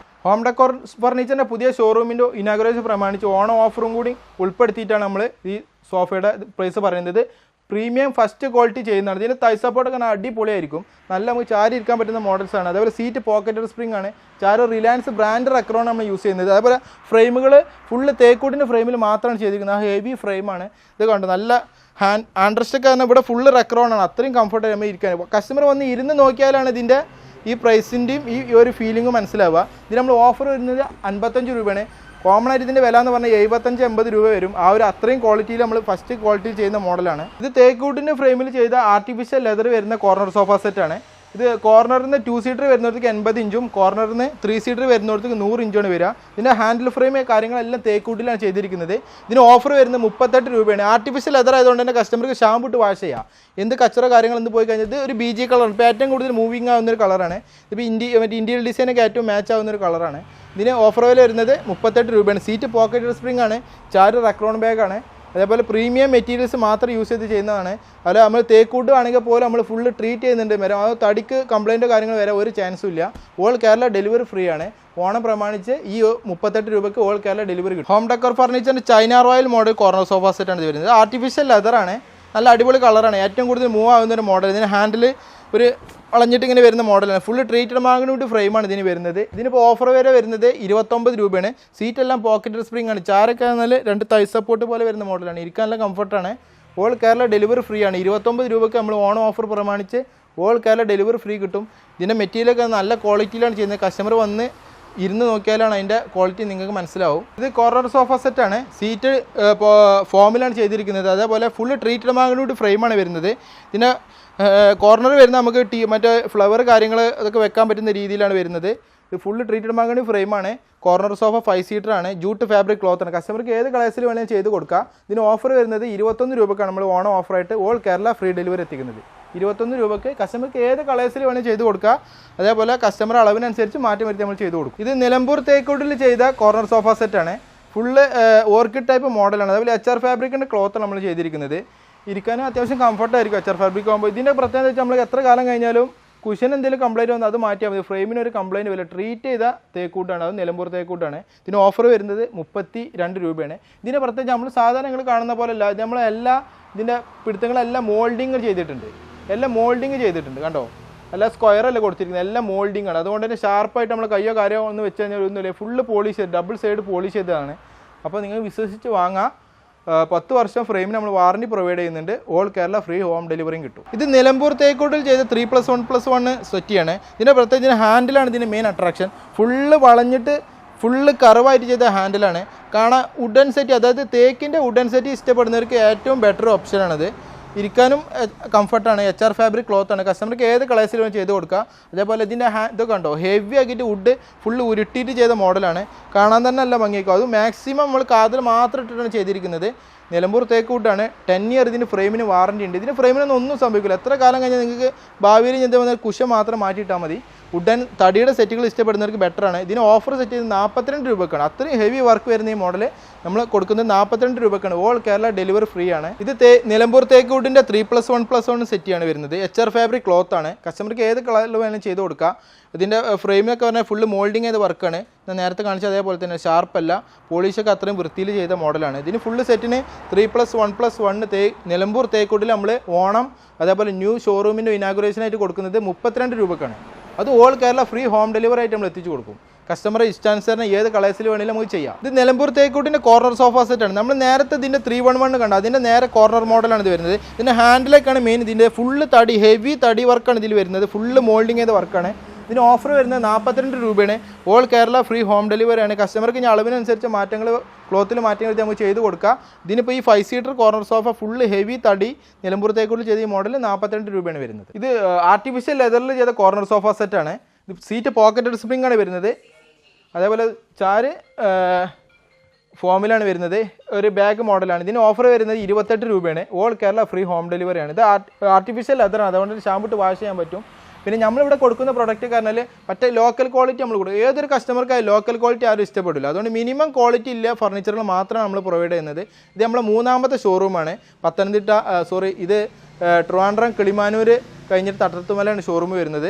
ഹോം ഡെക്കോർ ഫർണിച്ചറിൻ്റെ പുതിയ ഷോറൂമിൻ്റെ ഇനാഗുറേഷൻ പ്രമാണിച്ച് ഓണം ഓഫറും കൂടി ഉൾപ്പെടുത്തിയിട്ടാണ് നമ്മൾ ഈ സോഫയുടെ പ്രൈസ് പറയുന്നത്. പ്രീമിയം ഫസ്റ്റ് ക്വാളിറ്റി ചെയ്യുന്നതാണ്. ഇതിൻ്റെ തൈ സപ്പോർട്ടൊക്കെ അടിപൊളിയായിരിക്കും. നല്ല നമുക്ക് ചാരി ഇരിക്കാൻ പറ്റുന്ന മോഡൽസാണ്. അതേപോലെ സീറ്റ് പോക്കറ്റഡ് സ്പ്രിംഗ് ആണ്. ചാര റിലയൻസ് ബ്രാൻഡ് അക്രോൺ നമ്മൾ യൂസ് ചെയ്യുന്നത്. അതേപോലെ ഫ്രെയിമുകൾ ഫുള്ള് തേക്കൂട്ടിൻ്റെ ഫ്രെയിമിൽ മാത്രമാണ് ചെയ്തിരിക്കുന്നത്. ആ ഹെവി ഫ്രെയിമാണ്. ഇത് കണ്ടു നല്ല ഹാൻഡ്രസ്റ്റൊക്കെ തന്നെ ഇവിടെ ഫുള്ള് റെക്രോണാണ്. അത്രയും കംഫർട്ട് നമ്മൾ ഇരിക്കാൻ. കസ്റ്റമർ വന്ന് ഇരുന്ന് നോക്കിയാലാണ് ഇതിൻ്റെ ഈ പ്രൈസിൻ്റെയും ഈ ഒരു ഫീലിംഗ് മനസ്സിലാവുക. ഇതിന് നമ്മൾ ഓഫർ വരുന്നത് 55 രൂപയാണ്. കോമൺ ആയിട്ട് ഇതിൻ്റെ വില എന്ന് പറഞ്ഞാൽ 75-80 രൂപ വരും. ആ ഒരു അത്രയും ക്വാളിറ്റിയിൽ നമ്മൾ ഫസ്റ്റ് ക്വാളിറ്റിയിൽ ചെയ്യുന്ന മോഡലാണ്. ഇത് തേക്കൂട്ടിൻ്റെ ഫ്രെയിമിൽ ചെയ്ത ആർട്ടിഫിഷ്യൽ ലെതർ വരുന്ന കോർണർ സോഫ സെറ്റാണ്. ഇത് കോർണറിൽ നിന്ന് 2 സീറ്റർ വരുന്നവർക്ക് 80 ഇഞ്ചും കോർണറിൽ നിന്ന് 3 സീറ്റർ വരുന്നവർക്ക് 100 ഇഞ്ചാണ് വരിക. ഇതിൻ്റെ ഹാൻഡിൽ ഫ്രെയിം കാര്യങ്ങളെല്ലാം തേക്കൂട്ടിലാണ് ചെയ്തിരിക്കുന്നത്. ഇതിന് ഓഫർ വരുന്നത് 38 രൂപയാണ്. ആർട്ടിഫിഷ്യൽ ലെതർ ആയതുകൊണ്ട് തന്നെ കസ്റ്റമർക്ക് ഷാമ്പു ഇട്ട് വാഷ് ചെയ്യാം. എന്ത് കച്ചറ കാര്യങ്ങൾ എന്ത് പോയി കഴിഞ്ഞാൽ ഇത് ഒരു BG കളറാണ്. ഇപ്പോൾ ഏറ്റവും കൂടുതൽ മൂവിങ് ആവുന്ന ഒരു കളറാണ്. ഇപ്പോൾ ഇന്ത്യൻ ഡിസൈനൊക്കെ ഏറ്റവും മാച്ച് ആവുന്ന ഒരു കളറാണ്. ഇതിന് ഓഫർ വില വരുന്നത് 38 രൂപയാണ്. സീറ്റ് പോക്കറ്റ് സ്പ്രിംഗ് ആണ്. ചാര് റക്രോൺ ബാഗാണ്. അതേപോലെ പ്രീമിയം മെറ്റീരിയൽസ് മാത്രം യൂസ് ചെയ്ത് ചെയ്യുന്നതാണ്. അല്ല നമ്മൾ തേക്കൂട്ട് ആണെങ്കിൽ പോലും നമ്മൾ ഫുള്ള് ട്രീറ്റ് ചെയ്യുന്നുണ്ട്. വരെ അത് തടിക്ക് കംപ്ലയിൻറ്റോ കാര്യങ്ങൾ വരെ ഒരു ചാൻസും ഇല്ല. ഓൾ കേരള ഡെലിവറി ഫ്രീ ആണ്. ഓണം പ്രമാണിച്ച് ഈ 38 രൂപയ്ക്ക് ഓൾ കേരള ഡെലിവറി കിട്ടും. ഹോം ഡെക്കോർ ഫർണിച്ചറിൻ്റെ China royal model corner sofa സെറ്റാണ് ഇത് വരുന്നത്. ആർട്ടിഫിഷ്യൽ ലെതറാണ്. നല്ല അടിപൊളി കളറാണ്. ഏറ്റവും കൂടുതൽ മൂവ് ആവുന്ന ഒരു മോഡൽ. ഇതിന് ഹാൻഡിൽ ഒരു വളഞ്ഞിട്ട് ഇങ്ങനെ വരുന്ന മോഡലാണ്. ഫുള്ള് ട്രീറ്റഡ് മാഗ്നറ്റ് ഫ്രെയിമാണ് ഇതിന് വരുന്നത്. ഇതിനിപ്പോൾ ഓഫർ വരെ വരുന്നത് 29 രൂപയാണ്. സീറ്റെല്ലാം പോക്കറ്റ് സ്പ്രിംഗ് ആണ്. ചാരൊക്കെ എന്നാൽ 2 തൈ സപ്പോർട്ട് പോലെ വരുന്ന മോഡലാണ്. ഇരിക്കാൻ നല്ല കംഫർട്ടാണ്. ഓൾ കേരള ഡെലിവറി ഫ്രീ ആണ്. 29 രൂപയ്ക്ക് നമ്മൾ ഓണം ഓഫർ പ്രമാണിച്ച് ഓൾ കേരള ഡെലിവറി ഫ്രീ കിട്ടും. ഇതിൻ്റെ മെറ്റീരിയലൊക്കെ നല്ല ക്വാളിറ്റിയിലാണ് ചെയ്യുന്നത്. കസ്റ്റമർ വന്ന് ഇരുന്ന് നോക്കിയാലാണ് അതിൻ്റെ ക്വാളിറ്റി നിങ്ങൾക്ക് മനസ്സിലാവും. ഇത് കോർണർ സോഫ സെറ്റാണ്. സീറ്റ് ഫോമിലാണ് ചെയ്തിരിക്കുന്നത്. അതേപോലെ ഫുള്ള് ട്രീറ്റഡ് മാഗ്നൂട്ട് ഫ്രെയിമാണ് വരുന്നത്. ഇതിൻ്റെ കോർണർ വരുന്ന നമുക്ക് മറ്റേ ഫ്ലവർ കാര്യങ്ങൾ അതൊക്കെ വെക്കാൻ പറ്റുന്ന രീതിയിലാണ് വരുന്നത്. ഇത് ഫുള്ള് ട്രീറ്റഡ് മാഗ്നൂട്ട് ഫ്രെയിമാണ്. കോർണർ സോഫ 5 സീറ്ററാണ്. ജൂട്ട് ഫാബ്രിക് ക്ലോത്താണ്. കസ്റ്റമർക്ക് ഏത് കളേഴ്സിൽ വേണമെങ്കിലും ചെയ്ത് കൊടുക്കാം. ഇതിന് ഓഫർ വരുന്നത് 21 രൂപക്കാണ് നമ്മൾ ഓണം ഓഫറായിട്ട് ഓൾ കേരള ഫ്രീ ഡെലിവറി എത്തിക്കുന്നത്. 21 രൂപയ്ക്ക് കസ്റ്റമർക്ക് ഏത് കളേഴ്സിൽ വേണമെങ്കിൽ ചെയ്ത് കൊടുക്കുക. അതേപോലെ കസ്റ്റമർ അളവിനനുസരിച്ച് മാറ്റം വരുത്തി നമ്മൾ ചെയ്ത് കൊടുക്കും. ഇത് നിലമ്പൂർ തേക്കൂട്ടിൽ ചെയ്ത കോർണർ സോഫ സെറ്റാണ്. ഫുള്ള് ഓർക്കിഡ് ടൈപ്പ് മോഡലാണ്. അതേപോലെ HR ഫാബ്രിക്കിൻ്റെ ക്ലോത്ത് നമ്മൾ ചെയ്തിരിക്കുന്നത്. ഇരിക്കാനും അത്യാവശ്യം കംഫർട്ടായിരിക്കും HR ഫാബ്രിക് ആകുമ്പോൾ. ഇതിൻ്റെ പ്രത്യേകത വെച്ചാൽ നമ്മൾ എത്ര കാലം കഴിഞ്ഞാലും കുഷൻ എന്തെങ്കിലും കംപ്ലൈൻറ്റ് വന്നാൽ അത് മാറ്റിയാൽ മതി. ഫ്രെയിമിന് ഒരു കംപ്ലൈൻറ്റ് വരില്ല. ട്രീറ്റ് ചെയ്ത തേക്കൂട്ടാണ്. അത് നിലമ്പൂർ തേക്കൂട്ടാണ്. ഇതിന് ഓഫർ വരുന്നത് 32 രൂപയാണ്. ഇതിൻ്റെ പ്രത്യേകിച്ച് നമ്മൾ സാധാരണ നിങ്ങൾ കാണുന്ന പോലെ അല്ല. നമ്മളെല്ലാ ഇതിൻ്റെ പിടുത്തങ്ങളെല്ലാം മോൾഡിങ് ചെയ്തിട്ടുണ്ട്. എല്ലാം മോൾഡിങ് ചെയ്തിട്ടുണ്ട്. കണ്ടോ, അല്ല സ്ക്വയർ അല്ല കൊടുത്തിരിക്കുന്നത്, എല്ലാം മോൾഡിംഗ് ആണ്. അതുകൊണ്ട് തന്നെ ഷാർപ്പായിട്ട് നമ്മൾ കയ്യോ കാര്യമോ ഒന്ന് വെച്ച് കഴിഞ്ഞാൽ ഒന്നുമില്ല. ഫുള്ള് പോളിഷ് ചെയ്ത് ഡബിൾ സൈഡ് പോളിഷ് ചെയ്തതാണ്. അപ്പോൾ നിങ്ങൾ വിശ്വസിച്ച് വാങ്ങാം. 10 വർഷം ഫ്രെയിമിന് നമ്മൾ വാറണ്ടി പ്രൊവൈഡ് ചെയ്യുന്നുണ്ട്. ഓൾ കേരള ഫ്രീ ഹോം ഡെലിവറിയും കിട്ടും. ഇത് നിലമ്പൂർ തേക്കോട്ടിൽ ചെയ്ത 3+1+1 സെറ്റിയാണ്. ഇതിൻ്റെ പ്രത്യേകിച്ച് ഇതിൻ്റെ ഹാൻഡിലാണ് ഇതിൻ്റെ മെയിൻ അട്രാക്ഷൻ. ഫുള്ള് വളഞ്ഞിട്ട് ഫുള്ള് കർവായിട്ട് ചെയ്ത ഹാൻഡിലാണ്. കാണാൻ വുഡൻ സെറ്റ്, അതായത് തേക്കിൻ്റെ വുഡൻ സെറ്റ് ഇഷ്ടപ്പെടുന്നവർക്ക് ഏറ്റവും ബെറ്റർ ഓപ്ഷനാണത്. ഇരിക്കാനും കംഫർട്ടാണ്. HR ഫാബ്രിക് ക്ലോത്താണ്. കസ്റ്റമർക്ക് ഏത് കളേഴ്സിൽ വേണം ചെയ്ത് കൊടുക്കുക. അതേപോലെ ഇതിൻ്റെ ഇതൊക്കെ കണ്ടോ, ഹെവി ആക്കിയിട്ട് വുഡ് ഫുള്ള് ഉരുട്ടിയിട്ട് ചെയ്ത മോഡലാണ്. കാണാൻ തന്നെ നല്ല ഭംഗിയാക്കും. അത് മാക്സിമം നമ്മൾ കാതിൽ മാത്രം ഇട്ടിട്ടാണ് ചെയ്തിരിക്കുന്നത്. നിലമ്പൂർ തേക്ക് വുഡാണ്. 10 ഇയർ ഇതിന് ഫ്രെയിമിന് വാറണ്ടി ഉണ്ട്. ഇതിന് ഫ്രെയിമിനൊന്നും ഒന്നും സംഭവിക്കില്ല. എത്ര കാലം കഴിഞ്ഞാൽ നിങ്ങൾക്ക് ഭാവിയിൽ ചെന്ന് വന്നാൽ കുഷൻ മാത്രം മാറ്റിയിട്ടാൽ മതി. വുഡൻ തടിയുടെ സെറ്റുകൾ ഇഷ്ടപ്പെടുന്നവർക്ക് ബെറ്ററാണ്. ഇതിന് ഓഫർ സെറ്റ് ചെയ്ത് 42 രൂപക്കാണ്. അത്രയും ഹെവി വർക്ക് വരുന്ന ഈ മോഡൽ നമ്മൾ കൊടുക്കുന്നത് 42 രൂപക്കാണ്. ഓൾ കേരള ഡെലിവറി ഫ്രീ ആണ്. ഇത് നിലമ്പൂർ തേക്ക് വുഡിൻ്റെ 3+1+1 സെറ്റിയാണ് വരുന്നത്. HR ഫാബ്രിക് ക്ലോത്ത് ആണ്. കസ്റ്റമർക്ക് ഏത് കളറിൽ വേണമെങ്കിലും ചെയ്ത് കൊടുക്കുക. ഇതിൻ്റെ ഫ്രെയിമൊക്കെ പറഞ്ഞാൽ ഫുള്ള് മോൾഡിങ് ചെയ്ത വർക്കാണ്. ഞാൻ നേരത്തെ കാണിച്ച അതേപോലെ തന്നെ ഷാർപ്പല്ല, പോളിഷൊക്കെ അത്രയും വൃത്തിയിൽ ചെയ്ത മോഡലാണ്. ഇതിന് ഫുള്ള് സെറ്റിന് 3+1+1 നിലമ്പൂർ തേക്കൂട്ടിൽ നമ്മൾ ഓണം അതേപോലെ ന്യൂ ഷോറൂമിൻ്റെ ഇനാഗുറേഷനായിട്ട് കൊടുക്കുന്നത് 32 രൂപക്കാണ്. അത് all Kerala free home delivery ആയിട്ട് നമ്മൾ എത്തിച്ചു കൊടുക്കും. കസ്റ്റമറെ ഇഷ്ടാനുസരണം ഏത് കളേഴ്സിൽ വേണമെങ്കിലും നമുക്ക് ചെയ്യാം. ഇത് നിലമ്പൂർ തേക്കൂട്ടിൻ്റെ കോർണർ സോഫ സെറ്റാണ്. നമ്മൾ നേരത്തെ ഇതിൻ്റെ 311 കണ്ടു. അതിൻ്റെ നേരെ കോർണർ മോഡലാണ് ഇത് വരുന്നത്. ഇതിൻ്റെ ഹാൻഡിലേക്കാണ് മെയിൻ. ഇതിൻ്റെ ഫുള്ള് തടി, ഹെവി തടി വർക്കാണ് ഇതിൽ വരുന്നത്. ഫുള്ള് മോൾഡിങ് ചെയ്ത വർക്കാണ്. ഇതിന് ഓഫർ വരുന്നത് 42 രൂപയാണ്. ഓൾ കേരള ഫ്രീ ഹോം ഡെലിവറിയാണ്. കസ്റ്റമർക്ക് ഇനി അളവിനനുസരിച്ച് മാറ്റങ്ങൾ, ക്ലോത്തിൽ മാറ്റങ്ങൾ നമുക്ക് ചെയ്ത് കൊടുക്കുക. ഇതിനിപ്പോൾ ഈ 5 seater corner sofa full heavy തടി നിലമ്പൂർ തേക്കൂട്ടിൽ ചെയ്ത ഈ മോഡൽ 42 രൂപയാണ് വരുന്നത്. ഇത് ആർട്ടിഫിഷ്യൽ ലെതറിൽ ചെയ്ത കോർണർ സോഫ സെറ്റാണ്. ഇത് സീറ്റ് പോക്കറ്റഡ് സ്പ്രിംഗ് ആണ് വരുന്നത്. അതേപോലെ ചാര് ഫോമിലാണ് വരുന്നത്. ഒരു ബാഗ് മോഡലാണ്. ഇതിന് ഓഫർ വരുന്നത് 28 രൂപയാണ്. ഓൾ കേരള ഫ്രീ ഹോം ഡെലിവറിയാണ്. ഇത് ആർട്ടിഫിഷ്യൽ ലെതറാണ്. അതുകൊണ്ട് ഷാമ്പൂട്ട് വാഷ് ചെയ്യാൻ പറ്റും. പിന്നെ നമ്മളിവിടെ കൊടുക്കുന്ന പ്രൊഡക്റ്റ് പറഞ്ഞാൽ മറ്റേ ലോക്കൽ ക്വാളിറ്റി നമ്മൾ കൊടുക്കും. ഏതൊരു കസ്റ്റമർക്കായി ലോക്കൽ ക്വാളിറ്റി ആരും ഇഷ്ടപ്പെടില്ല. അതുകൊണ്ട് മിനിമം ക്വാളിറ്റി ഇല്ല ഫർണിച്ചറുകൾ മാത്രമാണ് നമ്മൾ പ്രൊവൈഡ് ചെയ്യുന്നത്. ഇത് നമ്മളെ 3ാമത്തെ ഷോറൂമാണ്. പത്തനംതിട്ട ഇത് ട്രിവാൻഡ്രം കിളിമാനൂർ കഴിഞ്ഞിട്ട് തട്ടത്തുമലയാണ് ഷോറൂം വരുന്നത്.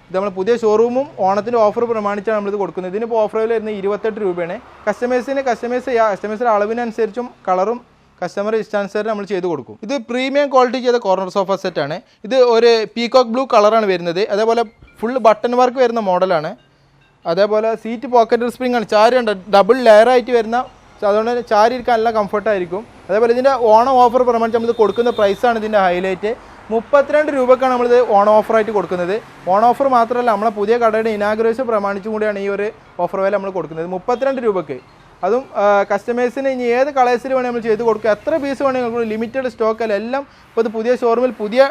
ഇത് നമ്മൾ പുതിയ ഷോറൂമും ഓണത്തിൻ്റെ ഓഫർ പ്രമാണിച്ചാണ് നമ്മളിത് കൊടുക്കുന്നത്. ഇതിനിപ്പോൾ ഓഫർ വരുന്നത് 28 രൂപയാണ്. കസ്റ്റമേഴ്സിൻ്റെ അളവിനനുസരിച്ചും കളറും കസ്റ്റമർ ഇഷ്ടാനുസരണം നമ്മൾ ചെയ്ത് കൊടുക്കും. ഇത് പ്രീമിയം ക്വാളിറ്റി ചെയ്ത കോർണർ സോഫ സെറ്റാണ്. ഇത് ഒരു പീകോക്ക് ബ്ലൂ കളറാണ് വരുന്നത്. അതേപോലെ ഫുള്ള് ബട്ടൺ വർക്ക് വരുന്ന മോഡലാണ്. അതേപോലെ സീറ്റ് പോക്കറ്റ് സ്പ്രിംഗ് ആണ്. ചാരി ഉണ്ട്, ഡബിൾ ലെയറായിട്ട് വരുന്ന. അതുകൊണ്ട് ചാരി ഇരിക്കാൻ നല്ല കംഫർട്ടായിരിക്കും. അതേപോലെ ഇതിൻ്റെ ഓണം ഓഫർ പ്രമാണിച്ച് നമ്മൾ കൊടുക്കുന്ന പ്രൈസാണ് ഇതിൻ്റെ ഹൈലൈറ്റ്. 32 രൂപക്കാണ് നമ്മളിത് ഓണം ഓഫറായിട്ട് കൊടുക്കുന്നത്. ഓണം ഓഫർ മാത്രമല്ല, നമ്മളെ പുതിയ കടയുടെ ഇനാഗുറേഷൻ പ്രമാണിച്ചും കൂടിയാണ് ഈ ഒരു ഓഫർ വില നമ്മൾ കൊടുക്കുന്നത് 32 രൂപയ്ക്ക്. അതും കസ്റ്റമേഴ്സിന് ഇനി ഏത് കളേഴ്സിൽ വേണമെങ്കിൽ നമ്മൾ ചെയ്ത് കൊടുക്കുക. എത്ര പീസ് വേണമെങ്കിൽ ലിമിറ്റഡ് സ്റ്റോക്കല്ല. എല്ലാം ഇപ്പോൾ ഇത് പുതിയ ഷോറൂമിൽ പുതിയ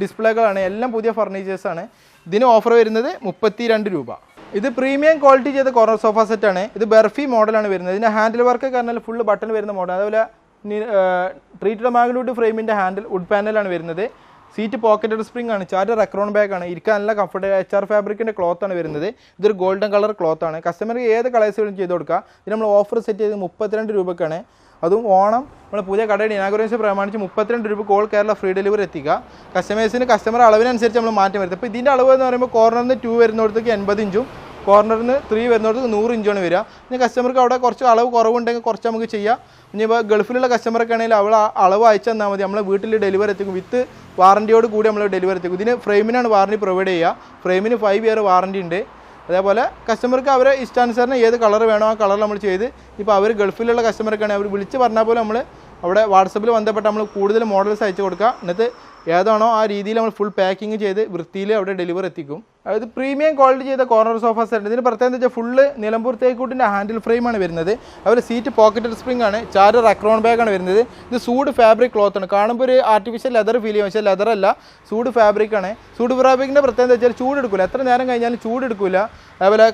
ഡിസ്പ്ലേകളാണ്. എല്ലാം പുതിയ ഫർണിച്ചേഴ്സാണ്. ഇതിന് ഓഫർ വരുന്നത് 32 രൂപ. ഇത് പ്രീമിയം ക്വാളിറ്റി ചെയ്ത കോർണർ സോഫ സെറ്റാണ്. ഇത് ബർഫി മോഡലാണ് വരുന്നത്. ഇതിൻ്റെ ഹാൻഡിൽ വർക്ക് പറഞ്ഞാൽ ഫുള്ള് ബട്ടൺ വരുന്ന മോഡൽ. അതേപോലെ ട്രീറ്റഡ് മാഗ്നൂട്ട് ഫ്രെയിമിൻ്റെ ഹാൻഡിൽ വുഡ് പാനലാണ് വരുന്നത്. സീറ്റ് പോക്കറ്റഡ് സ്പ്രിംഗ് ആണ്. ചാർജർ അക്രോൺ ബാഗാണ്. ഇരിക്കാൻ നല്ല കംഫർട്ട്. HR ഫാബ്രിക്കിൻ്റെ ക്ലോത്താണ് വരുന്നത്. ഇതൊരു ഗോൾഡൻ കളർ ക്ലോത്താണ്. കസ്റ്റമർക്ക് ഏത് കളേഴ്സുകളും ചെയ്ത് കൊടുക്കുക. ഇത് നമ്മൾ ഓഫർ സെറ്റ് ചെയ്ത് 32 രൂപക്കാണ്. അതും ഓണം നമ്മൾ പുതിയ കടയുടെ ഇനാഗുറേഷൻ പ്രമാണിച്ച് 32 രൂപ ഓൾ കേരള ഫ്രീ ഡെലിവറി എത്തിക്കുക. കസ്റ്റമർ അളവിനനുസരിച്ച് നമ്മൾ മാറ്റം വരുത്തുക. അപ്പോൾ ഇതിൻ്റെ അളവ് എന്ന് പറയുമ്പോൾ കോർണറിന് 2 വരുന്നിടത്തേക്ക് 80 ഇഞ്ചും കോർണറിന് 3 വരുന്നിടത്തേക്ക് 100 ഇഞ്ചാണ് വരിക. ഇനി കസ്റ്റമർക്ക് അവിടെ കുറച്ച് അളവ് കുറവുണ്ടെങ്കിൽ കുറച്ച് നമുക്ക് ചെയ്യാം. ഇനിയിപ്പോൾ ഗൾഫിലുള്ള കസ്റ്റമറൊക്കെ ആണെങ്കിൽ അവൾ അളവ് അയച്ചു തന്നാൽ മതി. നമ്മളെ വീട്ടിൽ ഡെലിവറി എത്തിക്കും. വിത്ത് വാറണ്ടിയോട് കൂടി നമ്മൾ ഡെലിവറി എത്തിക്കും. ഇതിന് ഫ്രെയിമിനാണ് വാറണ്ടി പ്രൊവൈഡ് ചെയ്യുക. ഫ്രെയിമിന് 5 ഇയർ വാറണ്ടി ഉണ്ട്. അതേപോലെ കസ്റ്റമർക്ക് അവരെ ഇഷ്ടാനുസരണം ഏത് കളർ വേണോ ആ കളർ നമ്മൾ ചെയ്ത്, ഇപ്പോൾ അവർ ഗൾഫിലുള്ള കസ്റ്റമറൊക്കെ ആണെങ്കിൽ അവർ വിളിച്ച് പറഞ്ഞാൽ പോലെ നമ്മൾ അവിടെ വാട്സപ്പിൽ ബന്ധപ്പെട്ട് നമ്മൾ കൂടുതൽ മോഡൽസ് അയച്ചു കൊടുക്കുക. എന്നിട്ട് ഏതാണോ ആ രീതിയിൽ നമ്മൾ ഫുൾ പാക്കിങ് ചെയ്ത് വൃത്തിയിൽ അവിടെ ഡെലിവറി എത്തിക്കും. അതായത് പ്രീമിയം ക്വാളിറ്റി ചെയ്ത കോർണർ സോഫ സെറ്റ്. ഇതിന് പ്രത്യേകം വെച്ചാൽ ഫുള്ള് നിലമ്പൂർ തേക്കൂട്ടിൻ്റെ ഹാൻഡിൽ ഫ്രെയിമാണ് വരുന്നത്. അതുപോലെ സീറ്റ് പോക്കറ്റഡ് സ്പ്രിംഗ് ആണ്, ചാര് റക്രോൺ ബാഗാണ് വരുന്നത്. ഇത് സൂഡ് ഫാബ്രിക് ക്ലോത്ത് ആണ്. കാണുമ്പോൾ ഒരു ആർട്ടിഫിഷ്യൽ ലെതർ ഫീൽ ചെയ്യും, പക്ഷേ ലെതർ അല്ല, സൂഡ് ഫാബ്രിക് ആണ്. സൂഡ് ഫാബ്രിക്കിൻ്റെ പ്രത്യേകത വെച്ചാൽ ചൂടെടുക്കില്ല, എത്ര നേരം കഴിഞ്ഞാലും ചൂടെടുക്കില്ല. അതുപോലെ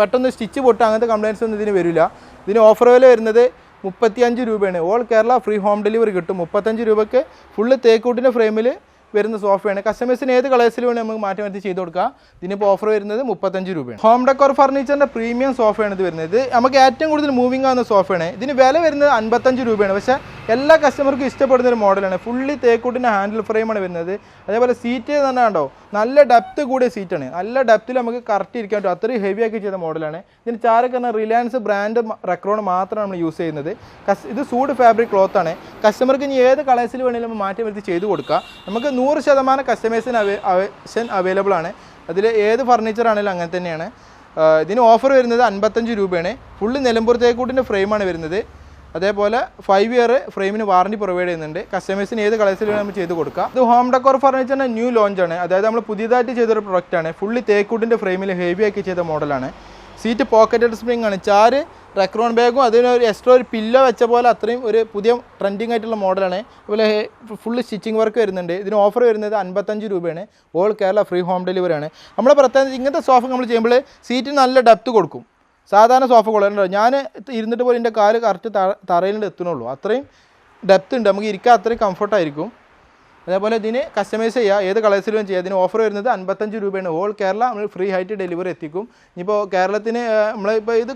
പെട്ടെന്ന് സ്റ്റിച്ച് പൊട്ട് അങ്ങനത്തെ കംപ്ലയിൻസ് ഒന്നും ഇതിന് വരില്ല. ഇതിന് ഓഫർ വില വരുന്നത് 35 രൂപയാണ്. All Kerala free home delivery കിട്ടും. 35 രൂപയ്ക്ക് ഫുള്ള് തേക്കൂട്ടിൻ്റെ ഫ്രെയിമിൽ വരുന്ന സോഫയാണ്. കസ്റ്റമേഴ്സിന് ഏത് കളേഴ്സിൽ വേണമെങ്കിൽ നമുക്ക് മാറ്റി മാറ്റി ചെയ്ത് കൊടുക്കാം. ഇതിനിപ്പോൾ ഓഫർ വരുന്നത് 35 രൂപയാണ്. ഹോം ഡെക്കോർ ഫർണിച്ചറിൻ്റെ പ്രീമിയം സോഫയാണ് ഇത് വരുന്നത്. ഇത് നമുക്ക് ഏറ്റവും കൂടുതൽ മൂവിങ് ആവുന്ന സോഫയാണ്. ഇതിന് വില വരുന്നത് 55 രൂപയാണ്. പക്ഷേ എല്ലാ കസ്റ്റമർക്കും ഇഷ്ടപ്പെടുന്ന ഒരു മോഡലാണ്. ഫുള്ളി തേക്കൂട്ടിൻ്റെ ഹാൻഡിൽ ഫ്രെയിമാണ് വരുന്നത്. അതേപോലെ സീറ്റ് തന്നെ കണ്ടോ, നല്ല ഡെപ്ത് കൂടിയ സീറ്റാണ്. നല്ല ഡെപ്തിൽ നമുക്ക് കറക്റ്റ് ഇരിക്കാൻ പറ്റും, അത്രയും ഹെവി ആക്കി ചെയ്ത മോഡലാണ്. ഇതിന് ചാരൊക്കെ പറഞ്ഞാൽ റിലയൻസ് ബ്രാൻഡ് റെക്രോൺ മാത്രമാണ് നമ്മൾ യൂസ് ചെയ്യുന്നത്. ഇത് സൂഡ് ഫാബ്രിക് ക്ലോത്ത് ആണ്. കസ്റ്റമർക്ക് ഇനി ഏത് കളേഴ്സിൽ വേണമെങ്കിലും നമ്മൾ മാറ്റി വരുത്തി ചെയ്ത് കൊടുക്കുക. നമുക്ക് 100% കസ്റ്റമേഴ്സിന് അവൈലബിൾ ആണ്. അതിൽ ഏത് ഫർണിച്ചർ ആണെങ്കിലും അങ്ങനെ തന്നെയാണ്. ഇതിന് ഓഫർ വരുന്നത് 55 രൂപയാണ്. ഫുള്ള് നിലമ്പൂർ തേക്കൂട്ടിൻ്റെ ഫ്രെയിമാണ് വരുന്നത്. അതേപോലെ 5 ഇയർ ഫ്രെയിമിന് വാറണ്ടി പ്രൊവൈഡ് ചെയ്യുന്നുണ്ട്. കസ്റ്റമേഴ്സിന് ഏത് കളേഴ്സിൽ നമ്മൾ ചെയ്ത് കൊടുക്കുക. ഇത് ഹോം ഡെക്കോർ ഫർണിച്ചറിൻ്റെ ന്യൂ ലോഞ്ചാണ്. അതായത് നമ്മൾ പുതിയതായിട്ട് ചെയ്തൊരു പ്രൊഡക്റ്റാണ്. ഫുള്ളി തേക്കൂട്ടിൻ്റെ ഫ്രെയിമിൽ ഹെവി ആക്കി ചെയ്ത മോഡലാണ്. സീറ്റ് പോക്കറ്റഡ് സ്പ്രിംഗ് ആണ്, ചാര് റെക്രോൺ ബാഗും അതിനൊരു എക്സ്ട്രാ ഒരു പില്ലോ വെച്ച പോലെ അത്രയും ഒരു പുതിയ ട്രെൻഡിങ് ആയിട്ടുള്ള മോഡലാണ്. അതുപോലെ ഫുള്ള് സ്റ്റിച്ചിങ് വർക്ക് വരുന്നുണ്ട്. ഇതിന് ഓഫർ വരുന്നത് 55 രൂപയാണ്. ഓൾ കേരള ഫ്രീ ഹോം ഡെലിവറിയാണ്. നമ്മളെ പ്രത്യേകത ഇങ്ങനത്തെ സോഫ നമ്മൾ ചെയ്യുമ്പോൾ സീറ്റിന് നല്ല ഡെപ്ത് കൊടുക്കും. സാധാരണ സോഫ കൊള്ളാറുണ്ടോ, ഞാൻ ഇരുന്നിട്ട് പോലും എൻ്റെ കാല് കറക്റ്റ് തറയിൽ എത്തുന്നുള്ളൂ, അത്രയും ഡെപ്ത് ഉണ്ട്, നമുക്ക് ഇരിക്കാൻ അത്രയും കംഫർട്ടായിരിക്കും. അതേപോലെ ഇതിന് കസ്റ്റമൈസ് ചെയ്യുക, ഏത് കളേഴ്സിലും ചെയ്യുക. ഇതിന് ഓഫർ വരുന്നത് 55 രൂപയാണ്. ഓൾ കേരള നമ്മൾ ഫ്രീ ആയിട്ട് ഡെലിവറി എത്തിക്കും. ഇനിയിപ്പോൾ കേരളത്തിന് നമ്മളിപ്പോൾ ഇത്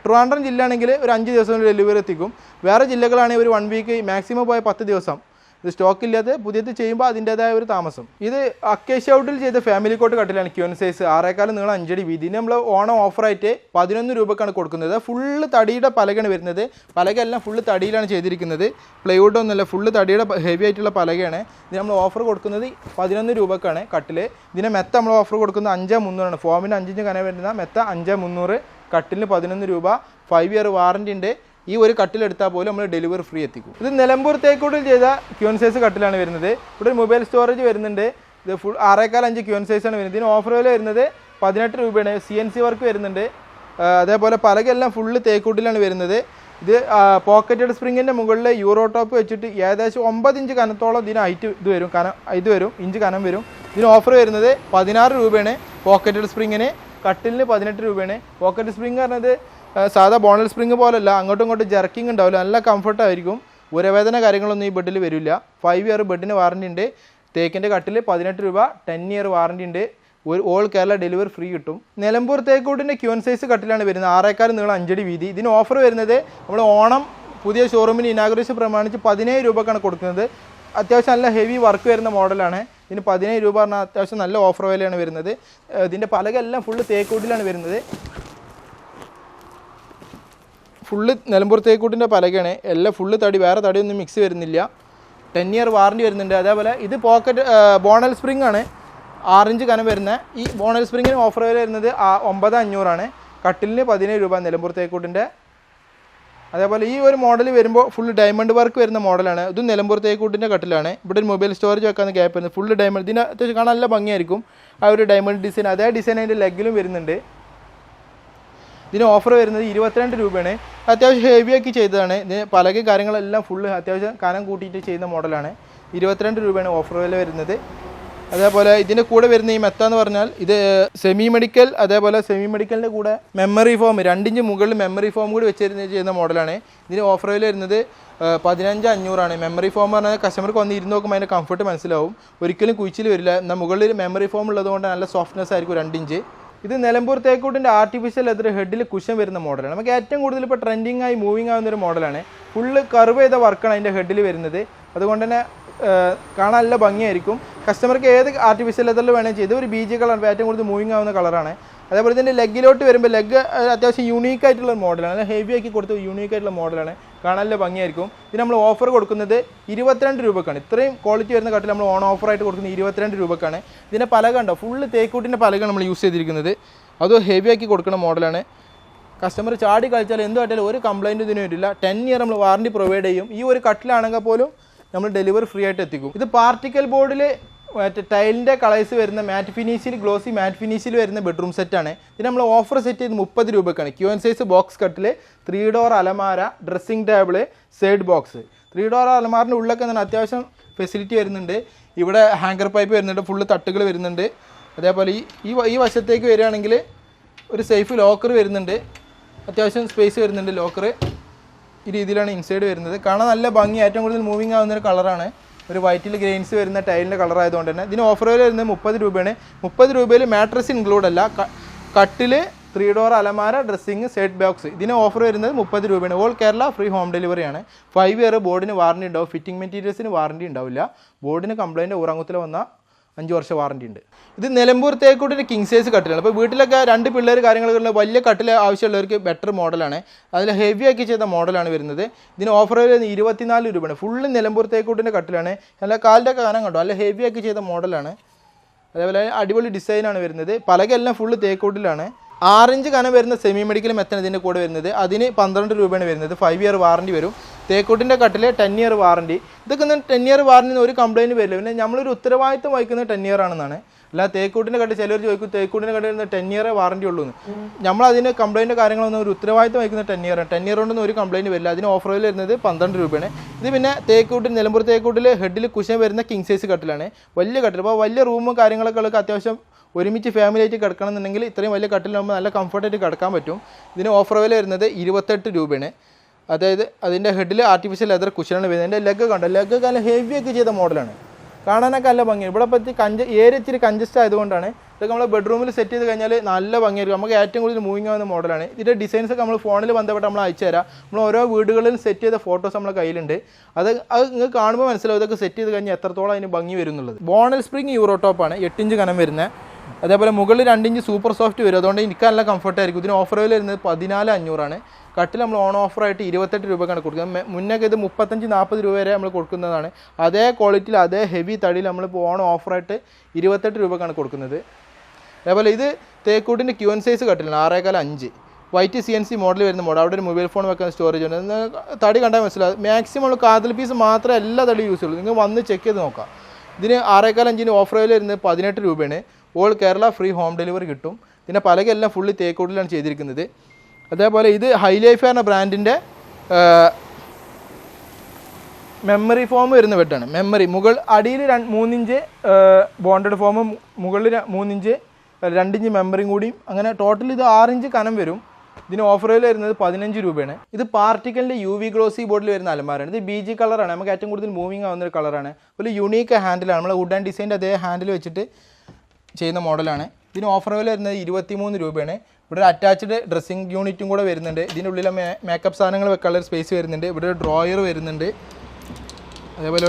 ട്രിവാൻഡ്രം ജില്ല ആണെങ്കിൽ ഒരു 5 ദിവസം ഡെലിവറി എത്തിക്കും. വേറെ ജില്ലകളാണെങ്കിൽ ഒരു 1 വീക്ക്, മാക്സിമം പോയ 10 ദിവസം. ഇത് സ്റ്റോക്ക് ഇല്ലാതെ പുതിയത് ചെയ്യുമ്പോൾ അതിൻ്റേതായ ഒരു താമസം. ഇത് അക്കേഷ്യ ഔട്ടിൽ ചെയ്ത ഫാമിലി കോട്ട് കട്ടിലാണ്. ക്യൂൻ സൈസ് 6.25 നീളം 5 അടി വീതി. ഇതിന് നമ്മൾ ഓണം ഓഫറായിട്ട് 11 രൂപക്കാണ് കൊടുക്കുന്നത്. ഫുള്ള് തടിയുടെ പലകയാണ് വരുന്നത്. പലകയെല്ലാം ഫുള്ള് തടിയിലാണ് ചെയ്തിരിക്കുന്നത്, പ്ലൈവുഡ് ഒന്നുമല്ല, ഫുള്ള് തടിയുടെ ഹെവി ആയിട്ടുള്ള പലകയാണ്. ഇത് നമ്മൾ ഓഫർ കൊടുക്കുന്നത് 11 രൂപക്കാണ് കട്ടിൽ. ഇതിന് മെത്ത നമ്മൾ ഓഫർ കൊടുക്കുന്നത് 5,300 ഫോമിന് 5 ഇഞ്ച് കനം വരുന്ന മെത്ത 5,300, കട്ടിലിന് 11 രൂപ. 5 ഇയർ വാറണ്ടി ഉണ്ട്. ഈ ഒരു കട്ടിലെടുത്താൽ പോലും നമ്മൾ ഡെലിവറി ഫ്രീ എത്തിക്കും. ഇത് നിലമ്പൂർ തേക്കൂട്ടിൽ ചെയ്ത ക്യൂൻ സൈസ് കട്ടിലാണ് വരുന്നത്. ഇവിടെ ഒരു മൊബൈൽ സ്റ്റോറേജ് വരുന്നുണ്ട്. ഇത് ഫുൾ 6.25 ക്യൂൻ സൈസാണ് വരുന്നത്. ഇതിന് ഓഫർ വില വരുന്നത് 18 രൂപയാണ്. CNC വർക്ക് വരുന്നുണ്ട്. അതേപോലെ പലകെല്ലാം ഫുള്ള് തേക്കൂട്ടിലാണ് വരുന്നത്. ഇത് പോക്കറ്റഡ് സ്പ്രിങ്ങിൻ്റെ മുകളിൽ യൂറോ ടോപ്പ് വെച്ചിട്ട് ഏകദേശം 9 ഇഞ്ച് കനത്തോളം ഇതിന് ഹൈറ്റ് ഇത് വരും ഇഞ്ച് കനം വരും. ഇതിന് ഓഫർ വരുന്നത് 16 രൂപയാണ്. പോക്കറ്റഡ് സ്പ്രിങ്ങിന് കട്ടിലിന് 18 രൂപയാണ്. പോക്കറ്റ് സ്പ്രിങ് പറഞ്ഞത് സാധാ ബോണൽ സ്പ്രിങ് പോലല്ല, അങ്ങോട്ടും ഇങ്ങോട്ടും ജർക്കിങ് ഉണ്ടാവില്ല, നല്ല കംഫർട്ടായിരിക്കും. ഉരവേദന കാര്യങ്ങളൊന്നും ഈ ബെഡിൽ വരില്ല. 5 ഇയർ ബെഡിന് വാറണ്ടി ഉണ്ട്. തേക്കിൻ്റെ കട്ടിൽ 18 രൂപ, 10 ഇയർ വാറണ്ടി ഉണ്ട്. ഒരു ഓൾ കേരള ഡെലിവറി ഫ്രീ കിട്ടും. നിലമ്പൂർ തേക്കൂട്ടിൻ്റെ ക്യൂൻ സൈസ് കട്ടിലാണ് വരുന്നത്. 6.25 നീളം 5 അടി വീതി. ഇതിന് ഓഫർ വരുന്നത് നമ്മൾ ഓണം പുതിയ ഷോറൂമിന് ഇനാഗുറേഷൻ പ്രമാണിച്ച് 17 രൂപക്കാണ് കൊടുക്കുന്നത്. അത്യാവശ്യം നല്ല ഹെവി വർക്ക് വരുന്ന മോഡലാണ്. ഇതിന് 17 രൂപ പറഞ്ഞാൽ അത്യാവശ്യം നല്ല ഓഫർ വിലയാണ് വരുന്നത്. ഇതിൻ്റെ പലകെല്ലാം ഫുള്ള് തേക്കൂട്ടിലാണ് വരുന്നത്. ഫുള്ള് നിലമ്പൂർ തേക്കൂട്ടിൻ്റെ പലകയാണ്. എല്ലാം ഫുള്ള് തടി, വേറെ തടിയൊന്നും മിക്സ് വരുന്നില്ല. 10 ഇയർ വാറണ്ടി വരുന്നുണ്ട്. അതേപോലെ ഇത് പോക്കറ്റ് ബോണൽ സ്പ്രിംഗ് ആണ്, 6 ഇഞ്ച് കനം വരുന്ന. ഈ ബോണൽ സ്പ്രിങ്ങിന് ഓഫർ വില വരുന്നത് 9,500 കട്ടിലിന് 17 രൂപ നിലമ്പൂർ തേക്കൂട്ടിൻ്റെ. അതേപോലെ ഈ ഒരു മോഡൽ വരുമ്പോൾ ഫുൾ ഡയമണ്ട് വർക്ക് വരുന്ന മോഡലാണ്. ഇതും നിലമ്പൂർ തേക്കൂട്ടിൻ്റെ കട്ടിലാണ്. ഇവിടെ ഒരു മൊബൈൽ സ്റ്റോറേജ് വെക്കാവുന്ന ഗ്യാപ്പ് വരുന്നത്. Full diamond. ഇതിന് അത്യാവശ്യം കാണാൻ നല്ല ഭംഗിയായിരിക്കും. ആ ഒരു ഡയമണ്ട് ഡിസൈൻ, അതേ ഡിസൈൻ അതിൻ്റെ ലെഗിലും വരുന്നുണ്ട്. ഇതിന് ഓഫർ വരുന്നത് 22 രൂപയാണ്. അത്യാവശ്യം ഹെവിയാക്കി ചെയ്തതാണ്. ഇതിന് പലക കാര്യങ്ങളെല്ലാം ഫുള്ള് അത്യാവശ്യം കനം കൂട്ടിയിട്ട് ചെയ്യുന്ന മോഡലാണ്. 22 രൂപയാണ് ഓഫർ വില വരുന്നത്. അതേപോലെ ഇതിൻ്റെ കൂടെ വരുന്ന ഈ മെത്ത എന്ന് പറഞ്ഞാൽ ഇത് സെമി മെഡിക്കൽ. അതേപോലെ സെമി മെഡിക്കലിൻ്റെ കൂടെ മെമ്മറി ഫോം 2 ഇഞ്ച് മുകളിൽ മെമ്മറി ഫോം കൂടി വെച്ചിരുന്ന് ചെയ്യുന്ന മോഡലാണ്. ഇതിന് ഓഫർ വില വരുന്നത് 15,500. മെമ്മറി ഫോം പറഞ്ഞാൽ കസ്റ്റമർക്ക് വന്ന് ഇരുന്ന് നോക്കുമ്പോൾ അതിൻ്റെ കംഫർട്ട് മനസ്സിലാവും. ഒരിക്കലും കുഴിച്ചിൽ വരില്ല. എന്നാൽ മുകളിൽ മെമ്മറി ഫോം ഉള്ളതുകൊണ്ട് നല്ല സോഫ്റ്റ്നെസ് ആയിരിക്കും 2 ഇഞ്ച്. ഇത് നിലമ്പൂർ തേക്കൂട്ടിൻ്റെ ആർട്ടിഫിഷ്യൽ ലെതർ ഹെഡിൽ കുഷൻ വരുന്ന മോഡലാണ്. നമുക്ക് ഏറ്റവും കൂടുതൽ ഇപ്പോൾ ട്രെൻഡിങ് ആയി മൂവിങ് ആവുന്നൊരു മോഡലാണ്. ഫുള്ള് കർവ് ചെയ്ത വർക്കാണ് അതിൻ്റെ ഹെഡിൽ വരുന്നത്. അതുകൊണ്ട് തന്നെ കാണാൻ നല്ല ഭംഗിയായിരിക്കും. കസ്റ്റമർക്ക് ഏത് ആർട്ടിഫിഷ്യൽ ലെതറിൽ വേണമെങ്കിൽ ചെയ്ത് ഒരു BG കളർ ഏറ്റവും കൂടുതൽ മൂവിങ് ആവുന്ന കളറാണ്. അതേപോലെ ഇതിൻ്റെ ലെഗിലോട്ട് വരുമ്പോൾ ലെഗ് അത്യാവശ്യം യൂണീക്ക് ആയിട്ടുള്ള മോഡലാണ്. നല്ല ഹെവി ആക്കി കൊടുത്ത് യൂണീക്ക് ആയിട്ടുള്ള മോഡലാണ്. കാണാൻ നല്ല ഭംഗിയായിരിക്കും. ഇതിന് നമ്മൾ ഓഫർ കൊടുക്കുന്നത് 22 രൂപക്കാണ്. ഇത്രയും ക്വാളിറ്റി വരുന്ന കട്ടിൽ നമ്മൾ ഓൺ ഓഫറായിട്ട് കൊടുക്കുന്നത് 22 രൂപക്കാണ്. ഇതിൻ്റെ പലക ഉണ്ടോ, ഫുള്ള് തേക്കൂട്ടിൻ്റെ പലക നമ്മൾ യൂസ് ചെയ്തിരിക്കുന്നത്. അത് ഹെവി ആക്കി കൊടുക്കുന്ന മോഡലാണ്. കസ്റ്റമർ ചാടി കളിച്ചാൽ എന്ത് കാട്ടിയാലും ഒരു കംപ്ലൈൻറ്റ് ഇതിന് വരില്ല. 10 ഇയർ നമ്മൾ വാറണ്ടി പ്രൊവൈഡ് ചെയ്യും. ഈ ഒരു കട്ടിലാണെങ്കിൽ പോലും നമ്മൾ ഡെലിവറി ഫ്രീ ആയിട്ട് എത്തിക്കും. ഇത് പാർട്ടിക്കൽ ബോർഡിൽ മറ്റേ ടൈലിൻ്റെ കളേഴ്സ് വരുന്ന മാറ്റ് ഫിനിഷിൽ ഗ്ലോസി മാറ്റ് ഫിനിഷിൽ വരുന്ന ബെഡ്റൂം സെറ്റാണ്. ഇതിന് നമ്മൾ ഓഫർ സെറ്റ് ചെയ്ത് 30 രൂപക്കാണ്. ക്യൂൻ സൈസ് ബോക്സ് കട്ടിൽ, 3 ഡോർ അലമാര, dressing table, side box. 3 door അലമാറിൻ്റെ ഉള്ളിലൊക്കെ തന്നെ അത്യാവശ്യം ഫെസിലിറ്റി വരുന്നുണ്ട്. ഇവിടെ ഹാങ്കർ പൈപ്പ് വരുന്നുണ്ട്, ഫുള്ള് തട്ടുകൾ വരുന്നുണ്ട്. അതേപോലെ ഈ വശത്തേക്ക് വരികയാണെങ്കിൽ ഒരു സേഫ് ലോക്കർ വരുന്നുണ്ട്, അത്യാവശ്യം സ്പേസ് വരുന്നുണ്ട്. ലോക്കർ ഈ രീതിയിലാണ് ഇൻസൈഡ് വരുന്നത്. കാണാൻ നല്ല ഭംഗി, ഏറ്റവും കൂടുതൽ മൂവിങ് ആവുന്നൊരു കളറാണ്. ഒരു വൈറ്റിൽ ഗ്രെയിൻസ് വരുന്ന ടൈലിൻ്റെ കളർ ആയതുകൊണ്ട് തന്നെ ഇതിന് ഓഫർ വില വരുന്നത് 30 രൂപയാണ്. 30 രൂപയിൽ മാട്രസ് ഇൻക്ലൂഡ് അല്ല. കട്ടിൽ, 3 ഡോർ അലമാര, ഡ്രസ്സിങ്, സെറ്റ് ബോക്സ്. ഇതിന് ഓഫർ വരുന്നത് 30 രൂപയാണ്. ഓൾ കേരള ഫ്രീ ഹോം ഡെലിവറിയാണ്. 5 ഇയർ ബോർഡിന് വാറണ്ടി ഉണ്ടാവും. ഫിറ്റിംഗ് മെറ്റീരിയൽസിന് വാറണ്ടി ഉണ്ടാവില്ല. ബോർഡിന് കംപ്ലൈൻറ്റ് ഊറങ്ങത്തിൽ വന്ന 5 വർഷം വാറണ്ടി ഉണ്ട്. ഇത് നിലമ്പൂർ തേക്കൂട്ടിൻ്റെ കിങ് സൈസ് കട്ടിലാണ്. അപ്പോൾ വീട്ടിലൊക്കെ 2 പിള്ളേർ കാര്യങ്ങളൊക്കെ വലിയ കട്ടിൽ ആവശ്യമുള്ളവർക്ക് ബെറ്റർ മോഡലാണ്. അതിൽ ഹെവി ആക്കി ചെയ്ത മോഡലാണ് വരുന്നത്. ഇതിന് ഓഫർ വരുന്നത് 24 രൂപയാണ്. ഫുള്ള് നിലമ്പൂർ തേക്കൂട്ടിൻ്റെ കട്ടിലാണ്. നല്ല കാലിൻ്റെ ഒക്കെ കനം കണ്ടോ, നല്ല ഹെവി ആക്കി ചെയ്ത മോഡലാണ്. അതേപോലെ അടിപൊളി ഡിസൈനാണ് വരുന്നത്. പലകെല്ലാം ഫുള്ള് തേക്കൂട്ടിലാണ്. 6 ഇഞ്ച് കനം വരുന്ന സെമി മെഡിക്കൽ മെത്തൻ ഇതിൻ്റെ കൂടെ വരുന്നത്. അതിന് 12 രൂപയാണ് വരുന്നത്. 5 ഇയർ വാറണ്ടി വരും. തേക്കൂട്ടിൻ്റെ കട്ടിൽ 10 ഇയർ വാറണ്ടി. ഇതൊക്കെ 10 ഇയർ വാറണ്ടി ഒരു കംപ്ലയിൻറ്റ് വരില്ല. പിന്നെ നമ്മളൊരു ഉത്തരവാദിത്തം വഹിക്കുന്നത് 10 ഇയർ ആണെന്നാണ്. അല്ല തേക്കൂട്ടിൻ്റെ കട്ടിൽ ചിലർ ചോദിക്കും തേക്കൂട്ടിൻ്റെ കട്ടിൽ 10 ഇയർ വാറണ്ടി ഉള്ളൂ എന്ന്. നമ്മളതിന് കംപ്ലയിൻറ്റ് കാര്യങ്ങളൊന്നും ഒരു ഉത്തരവാദിത്തം വഹിക്കുന്നത് 10 ഇയർ ആണ്. 10 ഇയർ കൊണ്ടൊന്നും ഒരു കംപ്ലയിൻറ്റ് വരില്ല. അതിന് ഓഫർ വരുന്നത് 12 രൂപയാണ്. ഇത് പിന്നെ തേക്കൂട്ടിൽ നിലമ്പൂർ തേക്കൂട്ടിൽ ഹെഡിൽ കുഷൻ വരുന്ന കിങ് സൈസ് കട്ടിലാണ്. വലിയ കട്ടിൽ. അപ്പോൾ വലിയ റൂമും കാര്യങ്ങളൊക്കെ അത്യാവശ്യം ഒരുമിച്ച് ഫാമിലി ആയിട്ട് കിടക്കണമെന്നുണ്ടെങ്കിൽ ഇത്രയും വലിയ കട്ടിലാകുമ്പോൾ നല്ല കംഫർട്ടായിട്ട് കിടക്കാൻ പറ്റും. ഇതിന് ഓഫർ വില വരുന്നത് 28 രൂപയാണ്. അതായത് അതിൻ്റെ ഹെഡിൽ ആർട്ടിഫിഷ്യൽ ലെതർ കുഷനാണ് വരുന്നത്. എൻ്റെ ലെഗ് കണ്ടോ, ലെഗ് നല്ല ഹെവി ഒക്കെ ചെയ്ത മോഡലാണ്. കാണാനൊക്കെ നല്ല ഭംഗിയാണ്. ഇവിടെ പറ്റി ഏരിയ ഇച്ചിരി കഞ്ചസ്റ്റ് ആയതുകൊണ്ടാണ്. ഇതൊക്കെ നമ്മൾ ബെഡ്റൂമിൽ സെറ്റ് ചെയ്ത് കഴിഞ്ഞാൽ നല്ല ഭംഗിയായിരിക്കും. നമുക്ക് ഏറ്റവും കൂടുതൽ മൂവിങ് ആവുന്ന മോഡലാണ്. ഇതിൻ്റെ ഡിസൈൻസ് ഒക്കെ നമ്മൾ ഫോണിൽ ബന്ധപ്പെട്ട് നമ്മൾ അയച്ചു തരാം. നമ്മൾ ഓരോ വീടുകളിലും സെറ്റ് ചെയ്ത ഫോട്ടോസ് നമ്മുടെ കയ്യിലുണ്ട്. അത് നിങ്ങൾക്ക് കാണുമ്പോൾ മനസ്സിലാവും ഇതൊക്കെ സെറ്റ് ചെയ്ത് കഴിഞ്ഞാൽ എത്രത്തോളം അതിന് ഭംഗി വരും എന്നുള്ളത്. ബോണൽ സ്പ്രിംഗ് യൂറോ ടോപ്പാണ്. 8 ഇഞ്ച് കനം വരുന്നത്. അതേപോലെ മുകളിൽ 2 ഇഞ്ച് സൂപ്പർ സോഫ്റ്റ് വരും. അതുകൊണ്ട് എനിക്ക് നല്ല കംഫർട്ടായിരിക്കും. ഇതിന് ഓഫർ വില വരുന്നത് 14,500 കട്ടിൽ നമ്മൾ ഓൺ ഓഫറായിട്ട് 28 രൂപക്കാണ് കൊടുക്കുന്നത്. മുന്നൊക്കെ ഇത് 35-40 രൂപ വരെ നമ്മൾ കൊടുക്കുന്നതാണ്. അതേ ക്വാളിറ്റിയിൽ അതേ ഹെവി തടിയിൽ നമ്മളിപ്പോൾ ഓൺ ഓഫറായിട്ട് 28 രൂപക്കാണ് കൊടുക്കുന്നത്. അതേപോലെ ഇത് തേക്കൂട്ടിൻ്റെ ക്യൂൻ സൈസ് കട്ടിലാണ്. 6.5 വൈറ്റ് CNC മോഡൽ വരുന്ന മോഡൽ. അവിടെ ഒരു മൊബൈൽ ഫോൺ വെക്കാൻ സ്റ്റോറേജ് ഉണ്ട്. തടി കണ്ടാൽ മനസ്സിലാവും. മാക്സിമം നമ്മൾ കാതൽ പീസ് മാത്രമേ എല്ലാ തടി യൂസ് ചെയ്യുള്ളൂ. നിങ്ങൾ വന്ന് ചെക്ക് ചെയ്ത് നോക്കാം. ഇതിന് 6.5 ഓഫർ വില വരുന്നത് 18 രൂപയാണ്. All Kerala free home delivery കിട്ടും. ഇതിൻ്റെ പലകെല്ലാം ഫുള്ളി തേക്കൂട്ടിലാണ് ചെയ്തിരിക്കുന്നത്. അതേപോലെ ഇത് ഹൈലൈഫ് എന്ന ബ്രാൻഡിൻ്റെ മെമ്മറി ഫോം വരുന്ന ബെഡാണ്. മെമ്മറി മുകൾ അടിയിൽ 3 ഇഞ്ച് ബോണ്ടഡ് ഫോമും മുകളിൽ 3 ഇഞ്ച് 2 ഇഞ്ച് മെമ്മറിയും കൂടിയും അങ്ങനെ ടോട്ടൽ ഇത് 6 ഇഞ്ച് കനം വരും. ഇതിന് ഓഫർ വില വരുന്നത് 15 രൂപയാണ്. ഇത് പാർട്ടിക്കലിൻ്റെ UV ഗ്ലോസി ബോർഡിൽ വരുന്ന അലമാരാണ്. ഇത് BG കളറാണ്. നമുക്ക് ഏറ്റവും കൂടുതൽ മൂവിങ് ആവുന്ന ഒരു കളറാണ്. ഒരു യുണീക്ക് ഹാൻഡിലാണ്. നമ്മൾ വുഡ് ആൻഡ് ഡിസൈൻ്റെ അതേ ഹാൻഡിൽ വെച്ചിട്ട് ചെയ്യുന്ന മോഡലാണ്. ഇതിന് ഓഫർ വില വരുന്നത് 23 രൂപയാണ്. ഇവിടെ ഒരു അറ്റാച്ച്ഡ് ഡ്രസ്സിംഗ് യൂണിറ്റും കൂടെ വരുന്നുണ്ട്. ഇതിൻ്റെ ഉള്ളിൽ മേക്കപ്പ് സാധനങ്ങൾ വെക്കാനുള്ള ഒരു സ്പേസ് വരുന്നുണ്ട്. ഇവിടെ ഒരു ഡ്രോയർ വരുന്നുണ്ട്. അതേപോലെ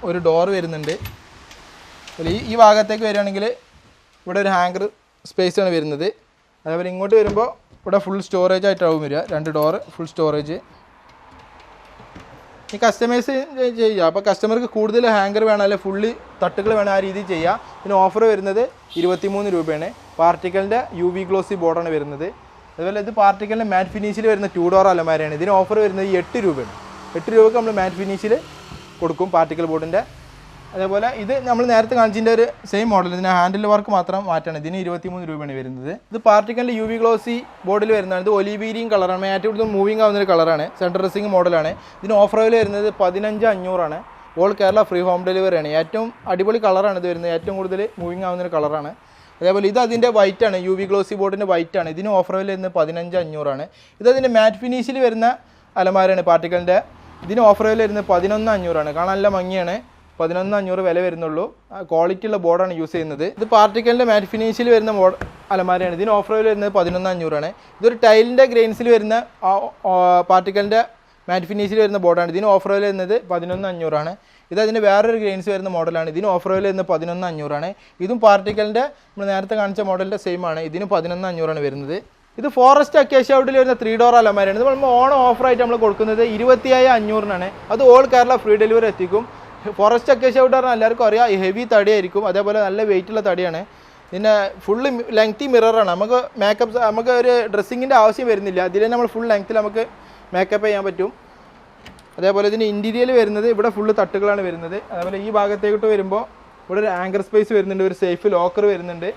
ഒരു ഡോർ വരുന്നുണ്ട്. ഈ ഭാഗത്തേക്ക് വരികയാണെങ്കിൽ ഇവിടെ ഒരു ഹാങ്കർ സ്പേസാണ് വരുന്നത്. അതേപോലെ ഇങ്ങോട്ട് വരുമ്പോൾ ഇവിടെ ഫുൾ സ്റ്റോറേജ് ആയിട്ടാവും വരിക. 2 ഡോറ് ഫുൾ സ്റ്റോറേജ്. ഈ കസ്റ്റമൈസ് ചെയ്യുക. അപ്പോൾ കസ്റ്റമർക്ക് കൂടുതൽ ഹാങ്കർ വേണം, അല്ലെങ്കിൽ ഫുള്ളി തട്ടുകൾ വേണം, ആ രീതിയിൽ ചെയ്യുക. ഇതിന് ഓഫർ വരുന്നത് 23 രൂപയാണ്. പാർട്ടിക്കലിൻ്റെ UV ഗ്ലോസി ബോർഡാണ് വരുന്നത്. അതുപോലെ ഇത് പാർട്ടിക്കലിൻ്റെ മാറ്റ് ഫിനിഷിൽ വരുന്ന 2 ഡോർ അലമാരയാണ്. ഇതിന് ഓഫർ വരുന്നത് 8 രൂപയാണ്. 8 രൂപയ്ക്ക് നമ്മൾ മാറ്റ് ഫിനിഷിൽ കൊടുക്കും പാർട്ടിക്കൽ ബോർഡിൻ്റെ. അതേപോലെ ഇത് നമ്മൾ നേരത്തെ കാണിച്ചതിൻ്റെ ഒരു സെയിം മോഡൽ. ഇതിന് ഹാൻഡിൽ വർക്ക് മാത്രം മാറ്റാണ്. ഇതിന് 23 രൂപയാണ് വരുന്നത്. ഇത് പാർട്ടിക്കലിൻ്റെ UV ഗ്ലോസി ബോർഡിൽ വരുന്നതാണ്. ഇത് ഒലിവീരിയും കളറാണ്. ഏറ്റവും കൂടുതൽ മൂവിങ് ആവുന്ന ഒരു കളറാണ്. സെൻട്രൽ ഡ്രസ്സിംഗ് മോഡലാണ്. ഇതിന് ഓഫർ വില വരുന്നത് 15,500 ഓൾ കേരള ഫ്രീ ഹോം ഡെലിവറിയാണ്. ഏറ്റവും അടിപൊളി കളറാണ് ഇത് വരുന്നത്. ഏറ്റവും കൂടുതൽ മൂവിങ് ആവുന്ന ഒരു കളറാണ്. അതേപോലെ ഇത് അതിൻ്റെ വൈറ്റാണ്. UV ഗ്ലോസി ബോർഡിൻ്റെ വൈറ്റാണ്. ഇതിന് ഓഫർ വില വരുന്നത് 15,500 ഇത് അതിൻ്റെ മാറ്റ് ഫിനിഷിൽ വരുന്ന അലമാരാണ് പാർട്ടിക്കലിൻ്റെ. ഇതിന് ഓഫർ വില വരുന്നത് 11,500 കാണാൻ നല്ല ഭംഗിയാണ്. 11,500 വില വരുന്നുള്ളൂ. ക്വാളിറ്റി ഉള്ള ബോർഡാണ് യൂസ് ചെയ്യുന്നത്. ഇത് പാർട്ടിക്കലിൻ്റെ മാറ്റ് ഫിനിഷിൽ വരുന്ന അലമാരയാണ്. ഇതിന് ഓഫർ വില വരുന്നത് 11,500 ഇതൊരു ടൈലിൻ്റെ ഗ്രെയിൻസിൽ വരുന്ന പാർട്ടിക്കലിൻ്റെ മാറ്റ് ഫിനിഷിൽ വരുന്ന ബോർഡാണ്. ഇതിന് ഓഫർ വില വരുന്നത് 11,500 ഇത് അതിന് വേറൊരു ഗ്രെയിൻസ് വരുന്ന മോഡലാണ്. ഇതിന് ഓഫർ വില വരുന്നത് 11,500 ഇതും പാർട്ടിക്കലിൻ്റെ നമ്മൾ നേരത്തെ കാണിച്ച മോഡലിൻ്റെ സെയിം ആണ്. ഇതിന് 11,500 വരുന്നത്. ഇത് ഫോറസ്റ്റ് അക്കേഷ്യ വുഡിൽ വരുന്ന 3 ഡോർ അലമാരയാണ്. ഇത് നമ്മൾ ഓണം ഓഫറായിട്ട് നമ്മൾ കൊടുക്കുന്നത് 25,500 അത് ഓൾ കേരള ഫ്രീ ഡെലിവറി എത്തിക്കും. ഫോറസ്റ്റ് അക്കേഷ്യ വുഡ് പറഞ്ഞാൽ എല്ലാവർക്കും അറിയാം, ഹെവി തടിയായിരിക്കും. അതേപോലെ നല്ല വെയിറ്റുള്ള തടിയാണ്. പിന്നെ ഫുള്ള് ലെങ്തി മിററാണ്. നമുക്ക് ഒരു ഡ്രസ്സിങ്ങിൻ്റെ ആവശ്യം വരുന്നില്ല. ഇതിൽ നമ്മൾ ഫുൾ ലെങ്ത്തിൽ നമുക്ക് മേക്കപ്പ് ചെയ്യാൻ പറ്റും. അതേപോലെ ഇതിന് ഇൻറ്റീരിയൽ വരുന്നത് ഇവിടെ ഫുള്ള് തട്ടുകളാണ് വരുന്നത്. അതേപോലെ ഈ ഭാഗത്തേക്ക് വരുമ്പോൾ ഇവിടെ ഒരു ആങ്കർ സ്പേസ് വരുന്നുണ്ട്, ഒരു സേഫ് ലോക്കർ വരുന്നുണ്ട്.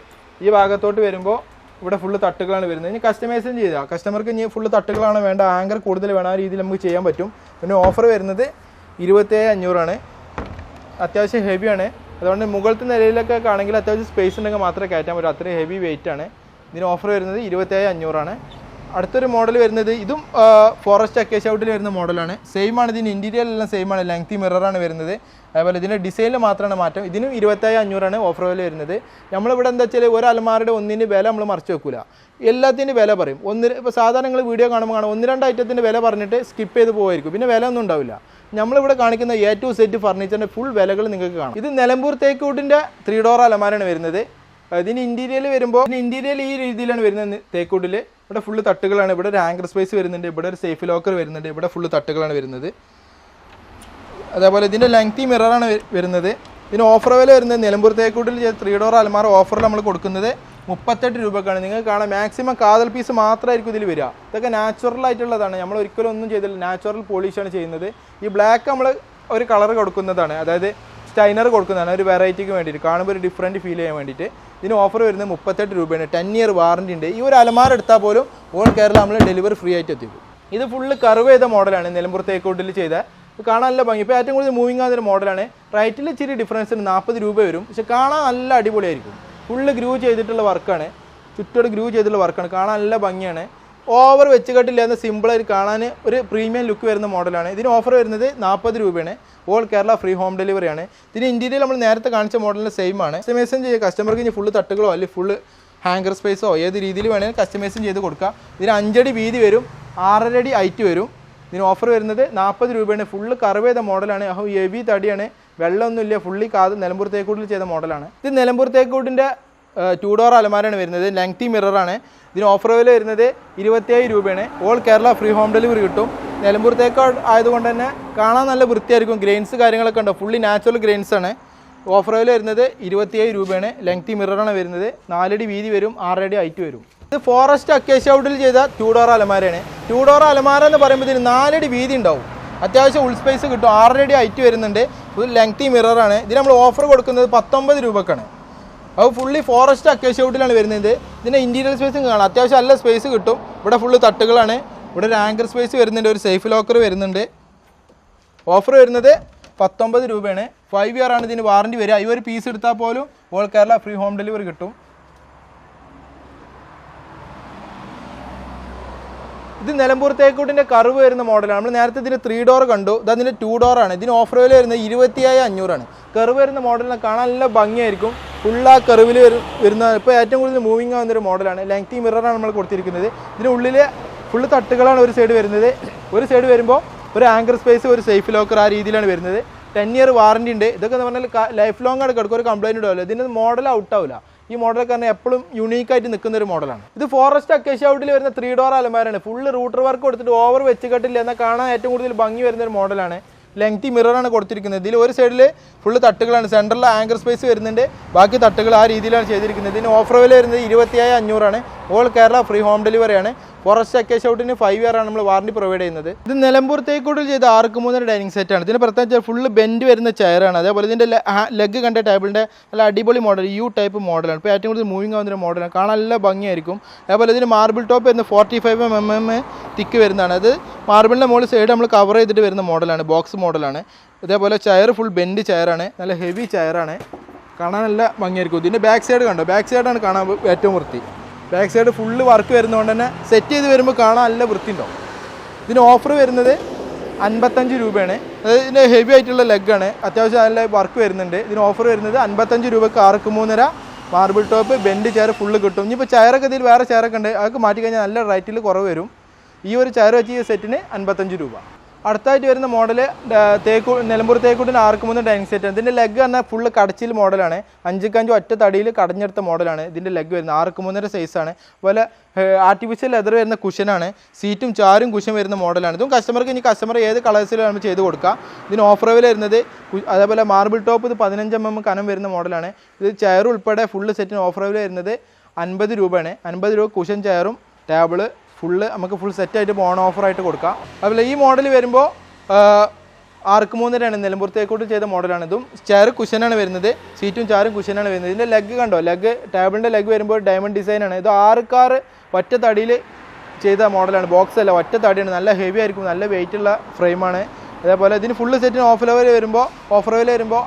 ഈ ഭാഗത്തോട്ട് വരുമ്പോൾ ഇവിടെ ഫുള്ള് തട്ടുകളാണ് വരുന്നത്. ഇനി കസ്റ്റമൈസും ചെയ്താൽ കസ്റ്റമർക്ക് ഇനി ഫുള്ള് തട്ടുകളാണ് വേണ്ട, ആങ്കർ കൂടുതൽ വേണം, ആ രീതിയിൽ നമുക്ക് ചെയ്യാൻ പറ്റും. പിന്നെ ഓഫർ വരുന്നത് 27,500 അത്യാവശ്യം ഹെവിയാണ്. അതുകൊണ്ട് മുകളിലത്തെ നിലയിലൊക്കെ ആണെങ്കിൽ അത്യാവശ്യം സ്പേസ് ഉണ്ടെങ്കിൽ മാത്രമേ കയറ്റാൻ പറ്റൂ, അത്രയും ഹെവി വെയിറ്റ് ആണ്. ഇതിന് ഓഫർ വരുന്നത് 27,500. അടുത്തൊരു മോഡൽ വരുന്നത് ഇതും ഫോറസ്റ്റ് അക്കേഷ്യ ഔട്ടിൽ വരുന്ന മോഡലാണ്. സെയിം ആണ്, ഇതിന് ഇൻറ്റീരിയർ എല്ലാം സെയിം ആണ്, ലെങ്തി മിററാണ് വരുന്നത്. അതുപോലെ ഇതിൻ്റെ ഡിസൈനിൽ മാത്രമാണ് മാറ്റം. ഇതിനും 27,500 ഓഫർ വില വരുന്നത്. നമ്മളിവിടെ എന്താ വെച്ചാൽ ഒരു അലമാരയുടെ ഒന്നിൻ്റെ വില നമ്മൾ മറച്ചു വെക്കില്ല, എല്ലാത്തിൻ്റെ വില പറയും. ഇപ്പോൾ സാധാരണ നിങ്ങൾ വീഡിയോ കാണുമ്പോൾ കാണാം 1-2 ഐറ്റത്തിൻ്റെ വില പറഞ്ഞിട്ട് സ്കിപ്പ് ചെയ്ത് പോകുമായിരിക്കും, പിന്നെ വില ഒന്നും ഉണ്ടാവില്ല. നമ്മളിവിടെ കാണിക്കുന്ന A to Z ഫർണിച്ചറിൻ്റെ ഫുൾ വിലകൾ നിങ്ങൾക്ക് കാണാം. ഇത് നിലമ്പൂർ തേക്കൂട്ടിൻ്റെ 3 ഡോർ അലമാരാണ് വരുന്നത്. ഇതിന് ഇൻറ്റീരിയൽ വരുമ്പോൾ ഇൻറ്റീരിയൽ ഈ രീതിയിലാണ് വരുന്നത്. തേക്കൂട്ടിൽ ഇവിടെ ഫുള്ള് തട്ടുകളാണ്, ഇവിടെ ഒരു ആങ്കർ സ്പേസ് വരുന്നുണ്ട്, ഇവിടെ ഒരു സേഫ് ലോക്കർ വരുന്നുണ്ട്, ഇവിടെ ഫുള്ള് തട്ടുകളാണ് വരുന്നത്. അതേപോലെ ഇതിൻ്റെ ലെങ്തി മിററാണ് വരുന്നത്. ഇതിന് ഓഫർ വില വരുന്നത് നിലമ്പൂർ തേക്കൂട്ടിൽ 3 ഡോർ അലമാര ഓഫറിൽ നമ്മൾ കൊടുക്കുന്നത് 38 രൂപക്കാണ്. നിങ്ങൾക്ക് കാണാം മാക്സിമം കാതൽ പീസ് മാത്രമായിരിക്കും ഇതിൽ വരിക. ഇതൊക്കെ നാച്ചുറൽ ആയിട്ടുള്ളതാണ്, നമ്മൾ ഒരിക്കലും ഒന്നും ചെയ്തില്ല, നാച്ചുറൽ പോളിഷാണ് ചെയ്യുന്നത്. ഈ ബ്ലാക്ക് നമ്മൾ ഒരു കളർ കൊടുക്കുന്നതാണ്, അതായത് സ്റ്റൈനർ കൊടുക്കുന്നതാണ്, ഒരു വെറൈറ്റിക്ക് വേണ്ടിയിട്ട്, കാണുമ്പോൾ ഒരു ഡിഫറൻറ്റ് ഫീൽ ചെയ്യാൻ വേണ്ടിയിട്ട്. ഇതിന് ഓഫർ വരുന്നത് 38 രൂപയാണ്. 10 ഇയർ വാറൻറ്റി ഉണ്ട്. ഈ ഒരു അലമാര എടുത്താൽ പോലും ഓൾ കേരള നമ്മൾ ഡെലിവറി ഫ്രീ ആയിട്ട് എത്തിക്കും. ഇത് ഫുള്ള് കർവ് ചെയ്ത മോഡലാണ്, നിലമ്പൂർ തേക്കൂട്ടിൽ ചെയ്ത. കാണാൻ നല്ല ഭംഗി. ഇപ്പോൾ ഏറ്റവും കൂടുതൽ മൂവിങ് ആകുന്ന ഒരു മോഡലാണ്. റേറ്റിൽ ഇച്ചിരി ഡിഫറൻസ് ഉണ്ട്, 40 രൂപ വരും, പക്ഷെ കാണാൻ നല്ല അടിപൊളിയായിരിക്കും. ഫുള്ള് ഗ്രൂ ചെയ്തിട്ടുള്ള വർക്കാണ്, ചുറ്റോട് ഗ്രൂ ചെയ്തിട്ടുള്ള വർക്കാണ്, കാണാൻ നല്ല ഭംഗിയാണ്. ഓവർ വെച്ച് കെട്ടില്ലാതെ സിമ്പിളായിട്ട് കാണാൻ ഒരു പ്രീമിയം ലുക്ക് വരുന്ന മോഡലാണ്. ഇതിന് ഓഫർ വരുന്നത് 40 രൂപയാണ്. ഓൾ കേരള ഫ്രീ ഹോം ഡെലിവറിയാണ്. ഇതിന് ഇൻറ്റീരിയൽ നമ്മൾ നേരത്തെ കാണിച്ച മോഡലിന് സെയിം ആണ്. കസ്റ്റമൈസും ചെയ്യുക, കസ്റ്റമർക്ക് ഇനി ഫുള്ള് തട്ടുകളോ അല്ലെങ്കിൽ ഫുള്ള് ഹാങ്കർ സ്പേസോ ഏത് രീതിയിൽ വേണമെങ്കിൽ കസ്റ്റമൈസും ചെയ്ത് കൊടുക്കുക. ഇതിന് 5 അടി വീതി വരും, 6.5 അടി ഹൈറ്റ് വരും. ഇതിന് ഓഫർ വരുന്നത് 40 രൂപയാണ്. ഫുള്ള് കർവ് ചെയ്ത മോഡലാണ്, ഹെവി തടിയാണ്, വെള്ളമൊന്നുമില്ല, ഫുള്ളി നിലമ്പൂർ തേക്കൂട്ടിൽ ചെയ്ത മോഡലാണ്. ഇത് നിലമ്പൂർ തേക്കൂട്ടിൻ്റെ 2 ഡോർ അലമാരാണ് വരുന്നത്, ലെങ്തി മിററാണ്. ഇതിന് ഓഫർ വില വരുന്നത് 27 രൂപയാണ്. All Kerala free home delivery കിട്ടും. നിലമ്പൂർ തേക്കാട് ആയതുകൊണ്ട് തന്നെ കാണാൻ നല്ല വൃത്തിയായിരിക്കും, ഗ്രെയിൻസ് കാര്യങ്ങളൊക്കെ ഉണ്ടോ, ഫുള്ളി നാച്ചുറൽ ഗ്രെയിൻസ് ആണ്. ഓഫർ വില വരുന്നത് 27 രൂപയാണ്. ലെങ്തി മിററാണ് വരുന്നത്, 4 അടി വീതി വരും, 6 അടി ഹൈറ്റ് വരും. ഇത് ഫോറസ്റ്റ് അക്കേഷ്യ ഔട്ടിൽ ചെയ്ത 2 ഡോർ അലമാരയാണ്. 2 ഡോർ അലമാര എന്ന് പറയുമ്പോൾ ഇതിന് 4 അടി വീതി ഉണ്ടാവും, അത്യാവശ്യം ഉൾ സ്പേസ് കിട്ടും, 6 അടി ഹൈറ്റ് വരുന്നുണ്ട്. ഫുൾ ലെങ്തി മിററാണ്. ഇതിന് നമ്മൾ ഓഫർ കൊടുക്കുന്നത് 19 രൂപക്കാണ്. അത് ഫുള്ളി ഫോറസ്റ്റ് അക്കേഷ്യ ഔട്ടിലാണ് വരുന്നത്. ഇതിൻ്റെ ഇൻറ്റീരിയർ സ്പേസും കാണാം, അത്യാവശ്യം നല്ല സ്പേസ് കിട്ടും. ഇവിടെ ഫുള്ള് തട്ടുകളാണ്, ഇവിടെ ഒരു ആങ്കർ സ്പേസ് വരുന്നുണ്ട്, ഒരു സേഫ് ലോക്കർ വരുന്നുണ്ട്. ഓഫർ വരുന്നത് 19 രൂപയാണ്. 5 ഇയർ ആണ് ഇതിന് വാറൻറ്റി വരിക. ഈ ഒരു പീസ് എടുത്താൽ പോലും all Kerala free home delivery കിട്ടും. ഇത് നിലമ്പൂർ തേക്കൂട്ടിൻ്റെ കർവ് വരുന്ന മോഡലാണ്. നമ്മൾ നേരത്തെ ഇതിന് 3 ഡോർ കണ്ടു, ഇത് അതിൻ്റെ 2 ഡോറാണ്. ഇതിന് ഓഫർ വില വരുന്നത് 27,500. കർവ് വരുന്ന മോഡലിനെ കാണാൻ നല്ല ഭംഗിയായിരിക്കും. ഫുൾ ആ കർവിൽ വരുന്ന ഇപ്പോൾ ഏറ്റവും കൂടുതൽ മൂവിങ് ആകുന്നൊരു മോഡലാണ്. ലെങ്തി മിററാണ് നമ്മൾ കൊടുത്തിരിക്കുന്നത്. ഇതിനുള്ളിൽ ഫുള്ള് തട്ടുകളാണ് ഒരു സൈഡ് വരുന്നത്. ഒരു സൈഡ് വരുമ്പോൾ ഒരു ആങ്കർ സ്പേസ്, ഒരു സേഫ് ലോക്കർ, ആ രീതിയിലാണ് വരുന്നത്. 10 ഇയർ വാറൻറ്റി ഉണ്ട്. ഇതൊക്കെ എന്ന് പറഞ്ഞാൽ ലൈഫ് ലോങ് ആണ് കിടക്കും, ഒരു കംപ്ലൈൻറ്റ് ഉണ്ടാവില്ല. ഇതിന് മോഡൽ ഔട്ടാവില്ല. ഈ മോഡലൊക്കെ പറഞ്ഞാൽ എപ്പോഴും യൂണീക്കായിട്ട് നിൽക്കുന്ന ഒരു മോഡലാണ്. ഇത് ഫോറസ്റ്റ് അക്കേഷ്യ ഔട്ടിൽ വരുന്ന 3 ഡോർ അലമാരാണ്. ഫുള്ള് റൂട്ടർ വർക്ക് കൊടുത്തിട്ട് ഓവർ വെച്ച് കെട്ടില്ല, എന്നാൽ കാണാൻ ഏറ്റവും കൂടുതൽ ഭംഗി വരുന്ന ഒരു മോഡലാണ്. ലെങ്തി മിററാണ് കൊടുത്തിരിക്കുന്നത്. ഇതിൽ ഒരു സൈഡിൽ ഫുള്ള് തട്ടുകളാണ്, സെൻറ്ററിൽ ആങ്കർ സ്പേസ് വരുന്നുണ്ട്, ബാക്കി തട്ടുകൾ ആ രീതിയിലാണ് ചെയ്തിരിക്കുന്നത്. ഇതിന് ഓഫർ വില വരുന്നത് 27,500. ഓൾ കേരള ഫ്രീ ഹോം ഡെലിവറിയാണ്. ഫോറസ്റ്റ് അക്കേഷ്യ ഔട്ടിന് 5 ഇയർ ആണ് നമ്മൾ വാറൻറ്റി പ്രൊവൈഡ് ചെയ്യുന്നത്. ഇത് നിലമ്പൂർ തേക്കൂട്ടിൽ ചെയ്ത 6x3 ഡൈനിങ് സെറ്റാണ്. ഇതിന് പ്രത്യേകിച്ച് ഫുള്ള് ബെൻഡ് വരുന്ന ചെയറാണ്. അതേപോലെ ഇതിൻ്റെ ലെഗ് കണ്ട ടേബിളിൻ്റെ നല്ല അടിപൊളി മോഡൽ, യു ടൈപ്പ് മോഡലാണ്. ഇപ്പോൾ ഏറ്റവും കൂടുതൽ മൂവിങ് ആവുന്ന ഒരു മോഡലാണ്, കാണാൻ നല്ല ഭംഗിയായിരിക്കും. അതേപോലെ ഇതിന് മാർബിൾ ടോപ്പ് വരുന്ന 45 mm തിക്ക് വരുന്നതാണ്. അത് മാർബിളിൻ്റെ മുകളിൽ സൈഡ് നമ്മൾ കവർ ചെയ്തിട്ട് വരുന്ന മോഡലാണ്, ബോക്സ് മോഡലാണ്. അതേപോലെ ചെയർ ഫുൾ ബെൻഡ് ചെയറാണ്, നല്ല ഹെവി ചെയറാണ്, കാണാൻ നല്ല ഭംഗിയായിരിക്കും. ഇതിൻ്റെ ബാക്ക് സൈഡ് കണ്ടോ, ബാക്ക് സൈഡാണ് കാണാൻ ഏറ്റവും വൃത്തി. ബാക്ക് സൈഡ് ഫുള്ള് വർക്ക് വരുന്നതുകൊണ്ട് തന്നെ സെറ്റ് ചെയ്ത് വരുമ്പോൾ കാണാൻ നല്ല വൃത്തി ഉണ്ടാവും. ഇതിന് ഓഫർ വരുന്നത് 55 രൂപയാണ്. അതായത് ഇതിൻ്റെ ഹെവി ആയിട്ടുള്ള ലെഗാണ്, അത്യാവശ്യം നല്ല വർക്ക് വരുന്നുണ്ട്. ഇതിന് ഓഫർ വരുന്നത് 55 രൂപയ്ക്ക് 6x3 marble top bend chair full കിട്ടും. ഇനിയിപ്പോൾ ചെയറൊക്കെ ഇതിൽ വേറെ ചെയറൊക്കെ ഉണ്ട്, അതൊക്കെ മാറ്റി കഴിഞ്ഞാൽ നല്ല റേറ്റിൽ കുറവ് വരും. ഈ ഒരു ചെയർ വെച്ച് ഈ സെറ്റിന് 55 രൂപ. അടുത്തായിട്ട് വരുന്ന മോഡൽ നിലമ്പൂർ തേക്കൂട്ടിന് 6-3 ഡൈനിങ് സെറ്റ്. ഇതിൻ്റെ ലെഗ് പറഞ്ഞാൽ ഫുള്ള് കടച്ചിൽ മോഡലാണ്. 5-5 ഒറ്റ തടിയിൽ കടഞ്ഞെടുത്ത മോഡലാണ് ഇതിൻ്റെ ലെഗ് വരുന്നത്. 6-3 സൈസാണ്. അതുപോലെ ആർട്ടിഫിഷ്യൽ ലെതർ വരുന്ന കുഷനാണ്. സീറ്റും ചാരും കുഷൻ വരുന്ന മോഡലാണ്. ഇതും കസ്റ്റമർ ഏത് കളേഴ്സിലും നമ്മൾ ചെയ്ത് കൊടുക്കുക. ഇതിന് ഓഫർ വില വരുന്നത് അതേപോലെ മാർബിൾ ടോപ്പ് ഇത് 15 mm കനം വരുന്ന മോഡലാണ്. ഇത് ചെയർ ഉൾപ്പെടെ ഫുള്ള് സെറ്റിന് ഓഫർ വില വരുന്നത് 50 രൂപയാണ്. 50 രൂപ കുഷൻ ചെയറും ടേബിള് നമുക്ക് ഫുൾ സെറ്റായിട്ട് ഓൺ ഓഫറായിട്ട് കൊടുക്കാം. അതുപോലെ ഈ മോഡൽ വരുമ്പോൾ 6-3 നിലമ്പൂർ തേക്കൂട്ട് ചെയ്ത മോഡലാണ്. ഇതും ചെയർ കുഷനാണ് വരുന്നത്. സീറ്റും ചാരും കുഷനാണ് വരുന്നത്. ഇതിൻ്റെ ലെഗ് കണ്ടോ, ടേബിളിൻ്റെ ലെഗ് വരുമ്പോൾ ഡയമണ്ട് ഡിസൈനാണ്. ഇത് 6 ഒറ്റ തടിയിൽ ചെയ്ത മോഡലാണ്. ബോക്സ് അല്ല, ഒറ്റ തടിയാണ്. നല്ല ഹെവി ആയിരിക്കും, നല്ല വെയിറ്റ് ഉള്ള ഫ്രെയിമാണ്. അതേപോലെ ഇതിന് ഫുള്ള് സെറ്റിന് ഓഫർ വില വരുമ്പോൾ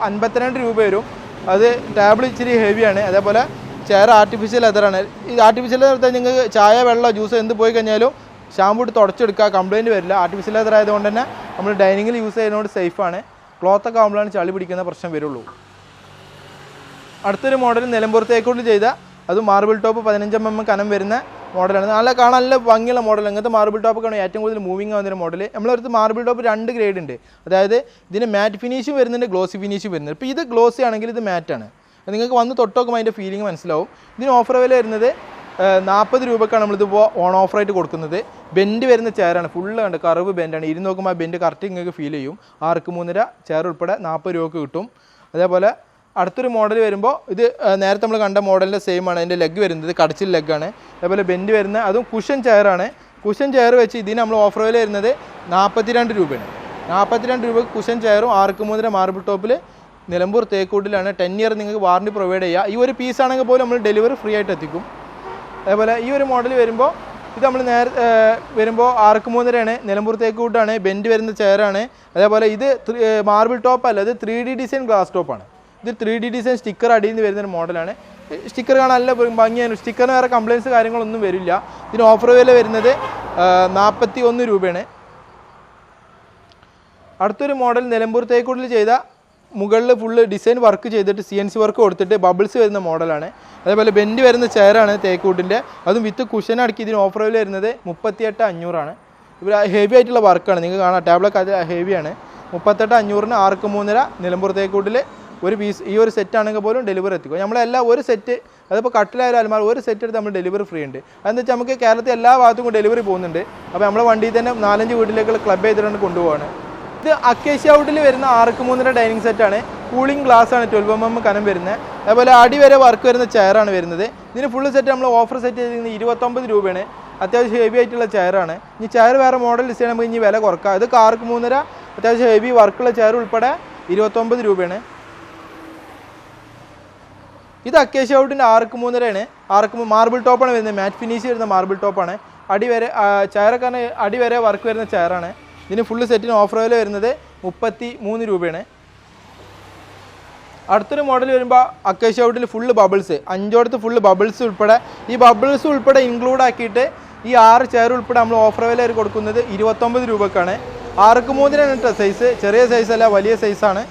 52 രൂപ വരും. അത് ടേബിൾ ഇച്ചിരി ഹെവിയാണ്. അതേപോലെ ചെയർ ആർട്ടിഫിഷ്യൽ ലെതറാണ്. ഈ ആർട്ടിഫിഷ്യൽ ലെതർ നിങ്ങൾക്ക് ചായ, വെള്ളം, ജ്യൂസ് എന്ത് പോയി കഴിഞ്ഞാലും ഷാമ്പു ഇട്ട് തുടച്ചെടുക്കുക, കംപ്ലയിൻറ്റ് വരില്ല. ആർട്ടിഫിഷ്യൽ ലെതർ ആയതുകൊണ്ട് തന്നെ നമ്മൾ ഡൈനിങ്ങിൽ യൂസ് ചെയ്യുന്നതുകൊണ്ട് സേഫാണ്. ക്ലോത്തൊക്കെ ആകുമ്പോഴാണ് ചളി പിടിക്കുന്ന പ്രശ്നം വരുള്ളൂ. അടുത്തൊരു മോഡൽ നിലമ്പൂർ തേക്കൂട്ട് ചെയ്ത അതും മാർബിൾ ടോപ്പ് 15 mm കനം വരുന്ന മോഡലാണ്. കാണാൻ നല്ല ഭംഗിയുള്ള മോഡൽ. അങ്ങനത്തെ മാർബിൾ ടോപ്പൊക്കെയാണ് ഏറ്റവും കൂടുതൽ മൂവിങ് ആവുന്ന മോഡൽ. നമ്മളടുത്ത് മാർബിൾ ടോപ്പ് 2 ഗ്രേഡ് ഉണ്ട്. അതായത് ഇതിന് മാറ്റ് ഫിനിഷും വരുന്നുണ്ട്, ഗ്ലോസി ഫിനിഷും വരുന്നുണ്ട്. ഇപ്പോൾ ഇത് ഗ്ലോസി ആണെങ്കിൽ ഇത് മാറ്റാണ്. നിങ്ങൾക്ക് വന്ന് തൊട്ടോക്കുമ്പോൾ അതിൻ്റെ ഫീലിംഗ് മനസ്സിലാവും. ഇതിന് ഓഫർ വില വരുന്നത് 40 രൂപക്കാണ് നമ്മളിതിപ്പോൾ ഓൺ ഓഫറായിട്ട് കൊടുക്കുന്നത്. ബെൻഡ് വരുന്ന ചെയറാണ്. ഫുള്ള് കണ്ട് കർവ് ബെൻഡാണ്. ഇരുന്ന് നോക്കുമ്പോൾ ആ ബെൻഡ് കറക്റ്റ് നിങ്ങൾക്ക് ഫീൽ ചെയ്യും. 6-3 ചെയർ ഉൾപ്പെടെ 40 രൂപക്ക് കിട്ടും. അതേപോലെ അടുത്തൊരു മോഡൽ വരുമ്പോൾ ഇത് നേരത്തെ നമ്മൾ കണ്ട മോഡലിൻ്റെ സെയിം ആണ്. അതിൻ്റെ ലെഗ് വരുന്നത് കടച്ചിൽ ലെഗാണ്. അതേപോലെ ബെൻഡ് വരുന്ന അതും കുഷൻ ചെയറാണ്. കുഷൻ ചെയർ വെച്ച് ഇതിന് നമ്മൾ ഓഫർ വില വരുന്നത് 42 രൂപയാണ്. 42 രൂപക്ക് കുഷൻ ചെയറും 6-3 മാർബിൾ ടോപ്പിൽ നിലമ്പൂർ തേക്കൂട്ടിലാണ്. 10 ഇയർ നിങ്ങൾക്ക് വാറണ്ടി പ്രൊവൈഡ് ചെയ്യുക. ഈ ഒരു പീസ് ആണെങ്കിൽ പോലും നമ്മൾ ഡെലിവറി ഫ്രീ ആയിട്ട് എത്തിക്കും. അതേപോലെ ഈ ഒരു മോഡൽ വരുമ്പോൾ ഇത് നമ്മൾ വരുമ്പോൾ 6-3 നിലമ്പൂർ തേക്കൂട്ടാണ്. ബെൻഡ് വരുന്ന ചെയറാണ്. അതേപോലെ ഇത് മാർബിൾ ടോപ്പ് അല്ല, ഇത് 3D ഡിസൈൻ ഗ്ലാസ് ടോപ്പാണ്. ഇത് 3D ഡിസൈൻ സ്റ്റിക്കർ അടിയിൽ നിന്ന് വരുന്നൊരു മോഡലാണ്. സ്റ്റിക്കർ കാണാൻ നല്ല ഭംഗിയാണ്. സ്റ്റിക്കറിന് വേറെ കംപ്ലയിൻസ് കാര്യങ്ങളൊന്നും വരില്ല. ഇതിന് ഓഫർ വില വരുന്നത് 41 രൂപയാണ്. അടുത്തൊരു മോഡൽ നിലമ്പൂർ തേക്കൂട്ടിൽ ചെയ്ത മുകളിൽ ഫുള്ള് ഡിസൈൻ വർക്ക് ചെയ്തിട്ട് CNC വർക്ക് കൊടുത്തിട്ട് ബബിൾസ് വരുന്ന മോഡലാണ്. അതേപോലെ ബെൻഡ് വരുന്ന ചെയറാണ് തേക്കൂട്ടിൻ്റെ. അതും വിത്ത് കുഷൻ അടക്കി ഇതിന് ഓഫർ വില വരുന്നത് 38,500 ഇവിടെ ഹെവി ആയിട്ടുള്ള വർക്കാണ്. നിങ്ങൾക്ക് കാണാം ടേബിളൊക്കെ അത് ഹെവിയാണ്. 38,500 6-3 നിലമ്പൂർ തേക്കൂട്ടിൽ ഒരു പീസ്. ഈ ഒരു സെറ്റ് ആണെങ്കിൽ പോലും ഡെലിവറി എത്തിക്കും. നമ്മളെല്ലാം ഒരു സെറ്റ്, അതിപ്പോൾ കട്ടിലായാലും അലമാർ ഒരു സെറ്റ് എടുത്ത് നമ്മൾ ഡെലിവറി ഫ്രീ ഉണ്ട്. അതെന്ന് വെച്ചാൽ നമുക്ക് കേരളത്തിൽ എല്ലാ ഭാഗത്തും ഡെലിവറി പോകുന്നുണ്ട്. അപ്പോൾ നമ്മളെ വണ്ടിയിൽ തന്നെ 4-5 വീട്ടിലേക്ക് ക്ലബ് ചെയ്തിട്ടാണ് കൊണ്ടുപോവാണ്. ഇത് അക്കേഷ്യ ഔട്ടിൽ വരുന്ന 6-3 ഡൈനിങ് സെറ്റാണ്. കൂളിംഗ് ഗ്ലാസ് ആണ് 12 mm കനം വരുന്നത്. അതേപോലെ അടി വരെ വർക്ക് വരുന്ന ചെയറാണ് വരുന്നത്. ഇതിന് ഫുള്ള് സെറ്റ് നമ്മൾ ഓഫർ സെറ്റ് ചെയ്തിരിക്കുന്നത് 29 രൂപയാണ്. അത്യാവശ്യം ഹെവി ആയിട്ടുള്ള ചെയറാണ്. ഇനി ചെയർ വേറെ മോഡൽ ഡിസൈൻ നമുക്ക് ഇനി വില കുറക്കാം. ഇത് 6-3 അത്യാവശ്യം ഹെവി വർക്കുള്ള ചെയർ ഉൾപ്പെടെ 29 രൂപയാണ്. ഇത് അക്കേഷ്യ ഔട്ടിൻ്റെ 6-3 മാർബിൾ ടോപ്പാണ് വരുന്നത്. മാറ്റ് ഫിനിഷ് വരുന്ന മാർബിൾ ടോപ്പാണ്. അടി വരെ ചെയറൊക്കെ അടി വരെ വർക്ക് വരുന്ന ചെയറാണ്. ഇതിന് ഫുള്ള് സെറ്റിന് ഓഫർ വില വരുന്നത് 33 രൂപയാണ്. അടുത്തൊരു മോഡൽ വരുമ്പോൾ അക്കേഷ്യ ഔട്ടിൽ ഫുള്ള് ബബിൾസ് 5 ഫുള്ള് ബബിൾസ് ഉൾപ്പെടെ ഈ ബബിൾസ് ഉൾപ്പെടെ ഇൻക്ലൂഡ് ആക്കിയിട്ട് ഈ 6 ചെയർ ഉൾപ്പെടെ നമ്മൾ ഓഫർ വില കൊടുക്കുന്നത് 29 രൂപക്കാണ്. 6-3 സൈസ്, ചെറിയ സൈസല്ല, വലിയ സൈസാണ്.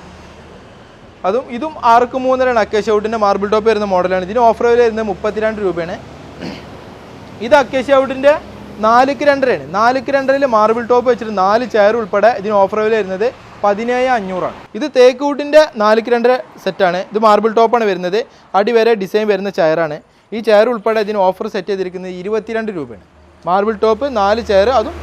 ഇതും 6-3 അക്കേഷ്യ ഔട്ടിൻ്റെ മാർബിൾ ടോപ്പ് വരുന്ന മോഡലാണ്. ഇതിന് ഓഫർ വില വരുന്നത് 32 രൂപയാണ്. ഇത് അക്കേഷ്യ ഔട്ടിൻ്റെ 4-2 4-2 മാർബിൾ ടോപ്പ് വെച്ചിട്ട് 4 ചെയർ ഉൾപ്പെടെ ഇതിന് ഓഫർ വില വരുന്നത് 17,500 ഇത് തേക്കൂട്ടിൻ്റെ 4-2 സെറ്റാണ്. ഇത് മാർബിൾ ടോപ്പാണ് വരുന്നത്. അടി വരെ ഡിസൈൻ വരുന്ന ചെയറാണ്. ഈ ചെയർ ഉൾപ്പെടെ ഇതിന് ഓഫർ സെറ്റ് ചെയ്തിരിക്കുന്നത് 22 രൂപയാണ്. മാർബിൾ ടോപ്പ് 4 ചെയർ, അതും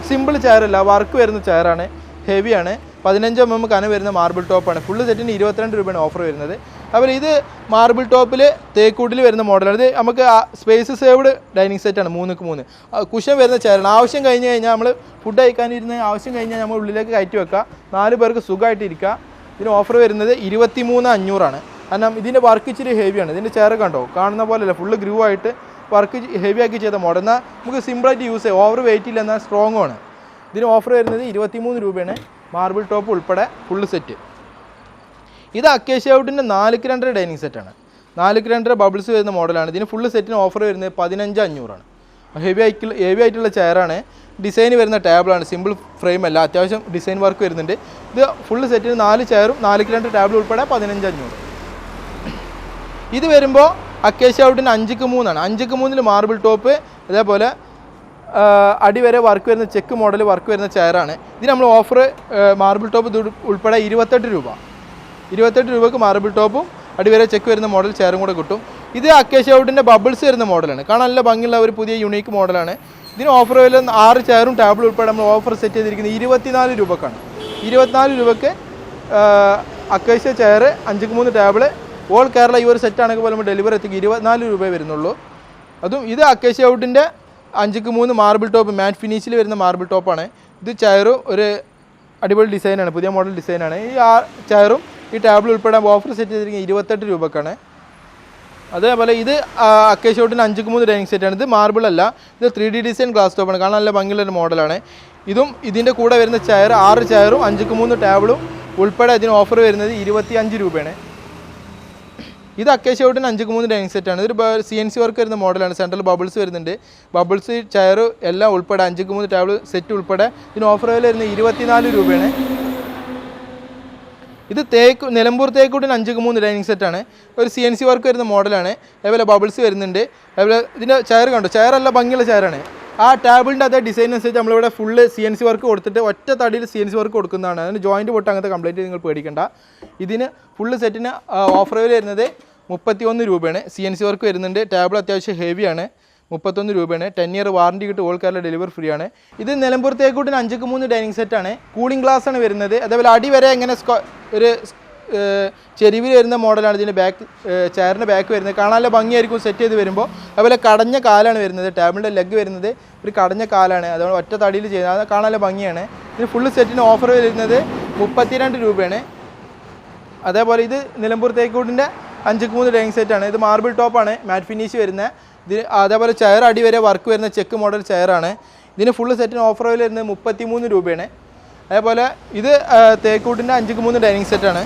സിമ്പിൾ ചെയറല്ല, വർക്ക് വരുന്ന ചെയറാണ്. ഹെവിയാണ്. 15 mm കനം വരുന്ന മാർബിൾ ടോപ്പാണ്. ഫുള്ള് സെറ്റിന് 22 രൂപയാണ് ഓഫർ വരുന്നത്. അതുപോലെ ഇത് മാർബിൾ ടോപ്പിൽ തേക്കൂട്ടിൽ വരുന്ന മോഡലാണ്. ഇത് നമുക്ക് സ്പേസ് സേവ്ഡ് ഡൈനിങ് സെറ്റാണ്. 3-3 കുഷൻ വരുന്ന ചെയറാണ്. ആവശ്യം കഴിഞ്ഞ് കഴിഞ്ഞാൽ നമ്മൾ ഫുഡ് കഴിക്കാനിരുന്ന് ആവശ്യം കഴിഞ്ഞാൽ നമ്മൾ ഉള്ളിലേക്ക് കയറ്റി വെക്കുക. 4 പേർക്ക് സുഖമായിട്ട് ഇരിക്കുക. ഇതിന് ഓഫർ വരുന്നത് 23,500 കാരണം ഇതിൻ്റെ വർക്ക് ഇച്ചിരി ഹെവിയാണ്. ഇതിൻ്റെ ചെയർ കണ്ടോ, കാണുന്ന പോലെയല്ല, ഫുള്ള് ഗ്രൂ ആയിട്ട് വർക്ക് ഹെവി ആക്കി ചെയ്ത മോഡൽ. എന്നാൽ നമുക്ക് സിമ്പിളായിട്ട് യൂസ് ചെയ്യാം. ഓവർ വെയിറ്റ് ഇല്ല, എന്നാൽ സ്ട്രോങ്ങും ആണ്. ഇതിന് ഓഫർ വരുന്നത് 23 രൂപയാണ്. മാർബിൾ ടോപ്പ് ഉൾപ്പെടെ ഫുള്ള് സെറ്റ്. ഇത് അക്കേഷ്യ ഔട്ടിൻ്റെ 4-2 ഡൈനിങ് സെറ്റാണ്. 4-2 ബബിൾസ് വരുന്ന മോഡലാണ്. ഇതിന് ഫുള്ള് സെറ്റിന് ഓഫർ വരുന്നത് 15,500 ഹെവി ആയിട്ടുള്ള ചെയറാണ്. ഡിസൈൻ വരുന്ന ടേബിളാണ്. സിമ്പിൾ ഫ്രെയിം അല്ല, അത്യാവശ്യം ഡിസൈൻ വർക്ക് വരുന്നുണ്ട്. ഇത് ഫുള്ള് സെറ്റിന് 4 ചെയറും 4-2 ടേബിൾ ഉൾപ്പെടെ 15,500. ഇത് വരുമ്പോൾ അക്കേഷ്യ ഔട്ടിന് 5-3 5-3 മാർബിൾ ടോപ്പ്, അതേപോലെ അടിവരെ വർക്ക് വരുന്ന ചെക്ക് മോഡൽ വർക്ക് വരുന്ന ചെയറാണ്. ഇതിന് നമ്മൾ ഓഫർ മാർബിൾ ടോപ്പ് ഉൾപ്പെടെ 28 രൂപ. 28 രൂപക്ക് മാർബിൾ ടോപ്പും അടിവരെ ചെക്ക് വരുന്ന മോഡൽ ചെയറും കൂടെ കിട്ടും. ഇത് അക്കേഷ്യ വുഡിൻ്റെ ബബിൾസ് വരുന്ന മോഡലാണ്. കാണാൻ നല്ല ഭംഗിയുള്ള ഒരു പുതിയ യൂണീക്ക് മോഡലാണ്. ഇതിന് ഓഫർ വില 6 ചെയറും ടേബിൾ ഉൾപ്പെടെ നമ്മൾ ഓഫർ സെറ്റ് ചെയ്തിരിക്കുന്നത് 24 രൂപക്കാണ്. 24 രൂപക്ക് acacia chair 5-3 table all Kerala ഈ ഒരു സെറ്റാണെങ്കിൽ പോലും നമ്മൾ ഡെലിവറി എത്തിക്കും 24 രൂപയെ വരുന്നുള്ളൂ. അതും ഇത് അക്കേഷ്യ വുഡിൻ്റെ 5-3 മാർബിൾ ടോപ്പ് മാറ്റ് ഫിനിഷിൽ വരുന്ന മാർബിൾ ടോപ്പാണ്. ഇത് ചെയറും ഒരു അടിപൊളി ഡിസൈനാണ്, പുതിയ മോഡൽ ഡിസൈനാണ്. ഈ ചെയറും ഈ ടേബിൾ ഉൾപ്പെടെ ഓഫർ സെറ്റ് ചെയ്തിരിക്കുന്നത് 28 രൂപക്കാണ്. അതേപോലെ ഇത് അക്കേഷ്യ വുഡിന് 5-3 ഡൈനിങ് സെറ്റാണ്. ഇത് മാർബിൾ അല്ല, ഇത് 3D ഡിസൈൻ ഗ്ലാസ് ടോപ്പാണ്. കാണാൻ നല്ല ഭംഗിയുള്ളൊരു മോഡലാണ്. ഇതും ഇതിൻ്റെ കൂടെ വരുന്ന ചെയർ 6 ചെയറും 5-3 ടേബിളും ഉൾപ്പെടെ ഇതിന് ഓഫർ വരുന്നത് 25 രൂപയാണ്. ഇത് അക്കേഷ്യ വുഡിന് 5-3 ഡൈനിങ് സെറ്റാണ്. ഇതൊരു CNC വർക്ക് വരുന്ന മോഡലാണ്. സെൻട്രൽ ബബിൾസ് വരുന്നുണ്ട്. ബബിൾസ് ചെയർ എല്ലാം ഉൾപ്പെടെ 5-3 ടേബിൾ സെറ്റ് ഉൾപ്പെടെ ഇതിന് ഓഫർ വില വരുന്നത് 24 രൂപയാണ്. ഇത് നിലമ്പൂർ തേക്കൂട്ടിന് 5-3 ഡൈനിങ് സെറ്റാണ്. ഒരു CNC വർക്ക് വരുന്ന മോഡലാണ്. അതേപോലെ ബബിൾസ് വരുന്നുണ്ട്. അതേപോലെ ഇതിൻ്റെ ചെയർ കണ്ടോ, ചെയറെല്ലാം ഭംഗിയുള്ള ചെയറാണ്. ആ ടേബിളിൻ്റെ അതേ ഡിസൈൻ അനുസരിച്ച് നമ്മളിവിടെ ഫുള്ള് CNC വർക്ക് കൊടുത്തിട്ട് ഒറ്റ തടിയിൽ CNC വർക്ക് കൊടുക്കുന്നതാണ്. അതിന് ജോയിൻറ്റ് പൊട്ട് അങ്ങനത്തെ കംപ്ലൈൻറ്റ് നിങ്ങൾ പേടിക്കേണ്ട. ഇതിന് ഫുള്ള് സെറ്റിന് ഓഫർ വില വരുന്നത് 31 രൂപയാണ്. CNC വർക്ക് വരുന്നുണ്ട്. ടേബിൾ അത്യാവശ്യം ഹെവിയാണ്. 31 രൂപയാണ്. 10 ഇയർ വാറണ്ടി കിട്ടും. ഓൾ കേരള ഡെലിവറി ഫ്രീ ആണ്. ഇത് നിലമ്പൂർ തേക്കൂട്ടിന് 5-3 ഡൈനിങ് സെറ്റാണ്. കൂളിംഗ് ഗ്ലാസ് ആണ് വരുന്നത്. അതേപോലെ അടി വരെ ഇങ്ങനെ ഒരു ചെരിവിൽ വരുന്ന മോഡലാണ്. ഇതിൻ്റെ ചെയറിൻ്റെ ബാക്ക് വരുന്നത്. കാണാനുള്ള ഭംഗിയായിരിക്കും സെറ്റ് ചെയ്ത് വരുമ്പോൾ. അതുപോലെ കടഞ്ഞ കാലാണ് വരുന്നത്. ടേബിളിൻ്റെ ലെഗ് വരുന്നത് ഒരു കടഞ്ഞ കാലാണ്. അതുകൊണ്ട് ഒറ്റ തടിയിൽ ചെയ്യുന്നത്. അത് കാണാനുള്ള ഭംഗിയാണ്. ഇതിന് ഫുള്ള് സെറ്റിന് ഓഫർ വരുന്നത് 32 രൂപയാണ്. അതേപോലെ ഇത് നിലമ്പൂർ തേക്കൂട്ടിൻ്റെ 5-3 ഡൈനിങ് സെറ്റാണ്. ഇത് മാർബിൾ ടോപ്പാണ്, മാറ്റ് ഫിനിഷ് വരുന്നത്. ഇത് അതേപോലെ ചെയർ അടി വരെ വർക്ക് വരുന്ന ചെക്ക് മോഡൽ ചെയറാണ്. ഇതിന് ഫുള്ള് സെറ്റിന് ഓഫർ വരുന്നത് 33 രൂപയാണ്. അതേപോലെ ഇത് തേക്കൂട്ടിൻ്റെ 5-3 ഡൈനിങ് സെറ്റാണ്.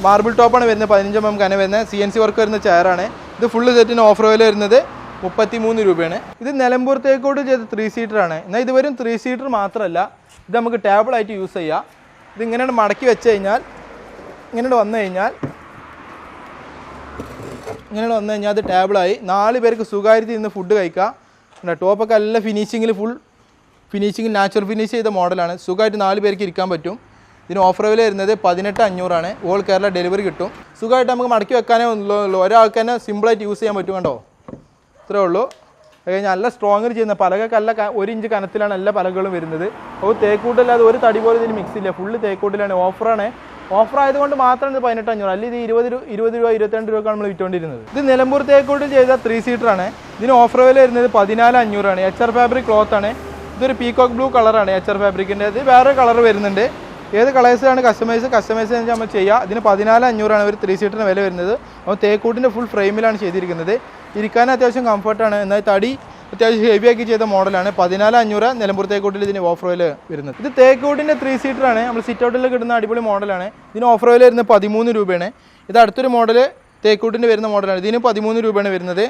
മാർബിൾ ടോപ്പാണ് വരുന്നത്. 15 mm കന വരുന്ന CNC വർക്ക് വരുന്ന ചെയറാണ്. ഇത് ഫുള്ള് സെറ്റിന് ഓഫർ വില വരുന്നത് 33 രൂപയാണ്. ഇത് നിലമ്പൂർ തേക്കൂട്ട് ചെയ്ത 3 സീറ്ററാണ്. എന്നാൽ ഇത് വെറും 3 സീറ്റർ മാത്രമല്ല, ഇത് നമുക്ക് ടേബിളായിട്ട് യൂസ് ചെയ്യാം. ഇത് ഇങ്ങനെയാണ് മടക്കി വെച്ച് കഴിഞ്ഞാൽ ഇങ്ങനെ വന്നു കഴിഞ്ഞാൽ അത് ടേബിളായി 4 പേർക്ക് സുഖമായിട്ട് ഇന്ന് ഫുഡ് കഴിക്കാം. ടോപ്പൊക്കെ നല്ല ഫുൾ ഫിനിഷിങ്ങിൽ നാച്ചുറൽ ഫിനിഷ് ചെയ്ത മോഡലാണ്. സുഖമായിട്ട് 4 പേർക്ക് ഇരിക്കാൻ പറ്റും. ഇതിന് ഓഫർ വില വരുന്നത് 18,500 ഓൾ കേരള ഡെലിവറി കിട്ടും. സുഖമായിട്ട് നമുക്ക് മടക്കി വെക്കാനേ ഉള്ളൂ. ഒരാൾക്ക് തന്നെ സിമ്പിളായിട്ട് യൂസ് ചെയ്യാൻ പറ്റും. കണ്ടോ, ഇത്രേ ഉള്ളൂ. അത് കഴിഞ്ഞാൽ നല്ല സ്ട്രോങ്ങർ ചെയ്യുന്ന പലകൊക്കെ നല്ല 1 ഇഞ്ച് കനത്തിലാണ് എല്ലാ പലകളും വരുന്നത്. അപ്പോൾ തേക്കൂട്ടല്ലാതെ ഒരു തടി പോലും ഇതിൽ മിക്സ് ഇല്ല. ഫുള്ള് തേക്കൂട്ടിലാണ്. ഓഫർ ആയതുകൊണ്ട് മാത്രം ഇത് 18,500. അല്ലെങ്കിൽ ഇത് 20 രൂപ 22 രൂപക്കാണ് നമ്മൾ വിറ്റുകൊണ്ടിരുന്നത്. ഇത് നിലമ്പൂർ തേക്കൂട്ടിൽ ചെയ്ത 3 സീറ്ററാണ്. ഇതിന് ഓഫർ വില വരുന്നത് 14,500. HR ഫാബ്രിക് ക്ലോത്ത് ആണ്. ഇതൊരു പീകോക്ക് ബ്ലൂ കളറാണ് HR ഫാബ്രിക്കിൻ്റെ. ഇത് വേറെ കളർ വരുന്നുണ്ട്. ഏത് കളേഴ്സാണ് കസ്റ്റമൈസ് നമ്മൾ ചെയ്യുക. ഇതിന് 14,500 ഒരു 3 സീറ്ററിന് വില വരുന്നത്. അപ്പോൾ തേക്കൂട്ടിൻ്റെ ഫുൾ ഫ്രെയിമിലാണ് ചെയ്തിരിക്കുന്നത്. ഇരിക്കാൻ അത്യാവശ്യം കംഫർട്ടാണ്. എന്നാൽ തടി അത്യാവശ്യം ഹെവി ആക്കി ചെയ്ത മോഡലാണ്. 14,500 നിലമ്പൂർ തേക്കൂട്ടിൽ ഇതിന് ഓഫർ വില വരുന്നത്. ഇത് തേക്കൂട്ടിൻ്റെ 3 സീറ്ററാണ്. നമ്മൾ സിറ്റ് ഔട്ടിൽ കിട്ടുന്ന അടിപൊളി മോഡലാണ്. ഇതിന് ഓഫർ വില വരുന്നത് 13 രൂപയാണ്. ഇത് അടുത്തൊരു മോഡൽ തേക്കൂട്ടിൻ്റെ വരുന്ന മോഡലാണ്. ഇതിന് 13 രൂപയാണ് വരുന്നത്.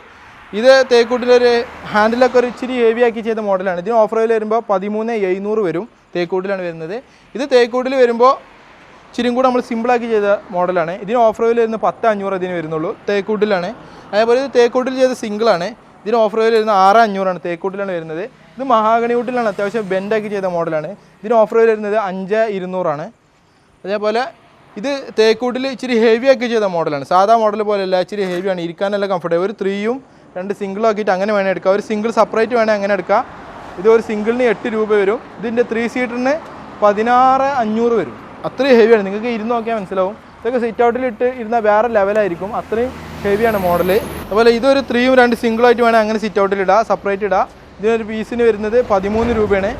ഇത് തേക്കൂട്ടിലൊരു ഹാൻഡിലൊക്കെ ഒരു ഇച്ചിരി ഹെവി ആക്കി ചെയ്ത മോഡലാണ്. ഇതിന് ഓഫർ വില വരുമ്പോൾ 13,700 വരും. തേക്കൂട്ടിലാണ് വരുന്നത്. ഇത് തേക്കൂട്ടിൽ വരുമ്പോൾ ഇച്ചിരിയും കൂടെ നമ്മൾ സിമ്പിളാക്കി ചെയ്ത മോഡലാണ്. ഇതിന് ഓഫർ വില വരുന്നത് 10,500 ഇതിന് വരുന്നുള്ളൂ. തേക്കൂട്ടിലാണ്. അതേപോലെ ഇത് തേക്കൂട്ടിൽ ചെയ്ത സിംഗിളാണ്. ഇതിന് ഓഫർ വില വരുന്നത് 6,500 തേക്കൂട്ടിലാണ് വരുന്നത്. ഇത് മഹാഗണി വുഡിലാണ്. അത്യാവശ്യം ബെൻഡാക്കി ചെയ്ത മോഡലാണ്. ഇതിന് ഓഫർ വില വരുന്നത് 5,200. അതേപോലെ ഇത് തേക്കൂട്ടിൽ ഇച്ചിരി ഹെവി ആക്കി ചെയ്ത മോഡലാണ്. സാധാ മോഡൽ പോലെയല്ല, ഇച്ചിരി ഹെവിയാണ്. ഇരിക്കാനല്ല കംഫർട്ടബിൾ. ഒരു 3ഉം 2 സിംഗിളും ആക്കിയിട്ട് അങ്ങനെ വേണേൽ എടുക്കാം. ഒരു സിംഗിൾ സെപ്പറേറ്റ് വേണേൽ അങ്ങനെ എടുക്കാം. ഇത് ഒരു സിംഗിളിന് 8 രൂപ വരും. ഇതിൻ്റെ 3 സീറ്ററിന് 16,500 വരും. അത്രയും ഹെവിയാണ്. നിങ്ങൾക്ക് ഇരുന്ന് നോക്കിയാൽ മനസ്സിലാവും. ഇതൊക്കെ സിറ്റ് ഔട്ടിലിട്ട് ഇരുന്നാൽ വേറെ ലെവലായിരിക്കും. അത്രയും ഹെവിയാണ് മോഡൽ. അതുപോലെ ഇതൊരു 3ഉം 2 സിംഗിളായിട്ട് വേണേൽ അങ്ങനെ സിറ്റ് ഔട്ടിലിടാം, സെപ്പറേറ്റ് ഇടാം. ഇതിനൊരു പീസിന് വരുന്നത് 13 രൂപയാണ്.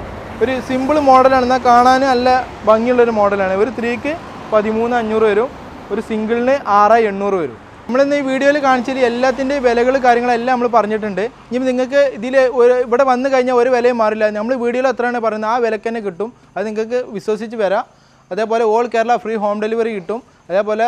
ഒരു സിമ്പിൾ മോഡലാണ്. എന്നാൽ കാണാൻ നല്ല ഭംഗിയുള്ളൊരു മോഡലാണ്. ഒരു 3ക്ക് 13,500 വരും. ഒരു സിംഗിളിന് 6,800 വരും. നമ്മളിന്ന് ഈ വീഡിയോയിൽ കാണിച്ചതിൽ എല്ലാത്തിൻ്റെയും വിലകൾ കാര്യങ്ങളെല്ലാം നമ്മൾ പറഞ്ഞിട്ടുണ്ട്. ഇനി നിങ്ങൾക്ക് ഇതിൽ ഇവിടെ വന്നു കഴിഞ്ഞാൽ ഒരു വിലയും മാറില്ല. നമ്മൾ വീഡിയോയിൽ എത്രയാണ് പറയുന്നത് ആ വിലക്ക് തന്നെ കിട്ടും. അത് നിങ്ങൾക്ക് വിശ്വസിച്ച് വരാം. അതേപോലെ all Kerala free home delivery കിട്ടും. അതേപോലെ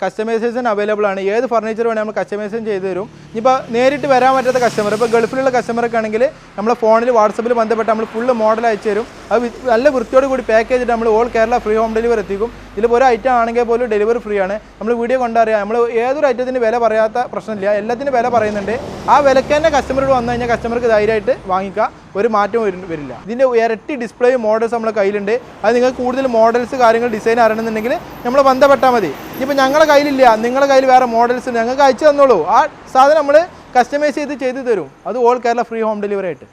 കസ്റ്റമൈസേഷൻ അവൈലബിൾ ആണ്. ഏത് ഫർണിച്ചർ വേണമെങ്കിൽ നമ്മൾ കസ്റ്റമൈസേഷൻ ചെയ്ത് തരും. ഇപ്പോൾ നേരിട്ട് വരാൻ പറ്റാത്ത കസ്റ്റമർ, ഇപ്പോൾ ഗൾഫിലുള്ള കസ്റ്റമറൊക്കെ ആണെങ്കിൽ നമ്മളെ ഫോണിൽ വാട്സപ്പിൽ ബന്ധപ്പെട്ട് നമ്മൾ ഫുള്ള് മോഡൽ അയച്ചു തരും. അത് നല്ല വൃത്തിയോട് കൂടി പാക്ക് ചെയ്തിട്ട് നമ്മൾ all Kerala free home delivery എത്തിക്കും. ഇതിൽ ഒരു ഐറ്റം ആണെങ്കിൽ പോലും ഡെലിവറി ഫ്രീ ആണ്. നമ്മൾ വീഡിയോ കണ്ടറിയാം, നമ്മൾ ഏതൊരു ഐറ്റത്തിന് വില പറയാത്ത പ്രശ്നമില്ല, എല്ലാത്തിനും വില പറയുന്നുണ്ട്. ആ വിലക്ക് തന്നെ കസ്റ്റമറോട് വന്നു കഴിഞ്ഞാൽ കസ്റ്റമർക്ക് ധൈര്യമായിട്ട് വാങ്ങിക്കാം, ഒരു മാറ്റവും വരില്ല. ഇതിൻ്റെ ഇരട്ടി ഡിസ്പ്ലേ മോഡൽസ് നമ്മുടെ കയ്യിലുണ്ട്. അത് നിങ്ങൾക്ക് കൂടുതൽ മോഡൽസ് കാര്യങ്ങൾ ഡിസൈൻ അറിയണമെന്നുണ്ടെങ്കിൽ നമ്മൾ ബന്ധപ്പെട്ടാൽ മതി. ഇപ്പോൾ ഞങ്ങളുടെ കയ്യിലില്ല, നിങ്ങളുടെ കയ്യിൽ വേറെ മോഡൽസ് ഞങ്ങൾക്ക് അയച്ചു തന്നോളൂ. ആ സാധനം നമ്മൾ കസ്റ്റമൈസ് ചെയ്ത് തരും. അത് all Kerala free home delivery ആയിട്ട്.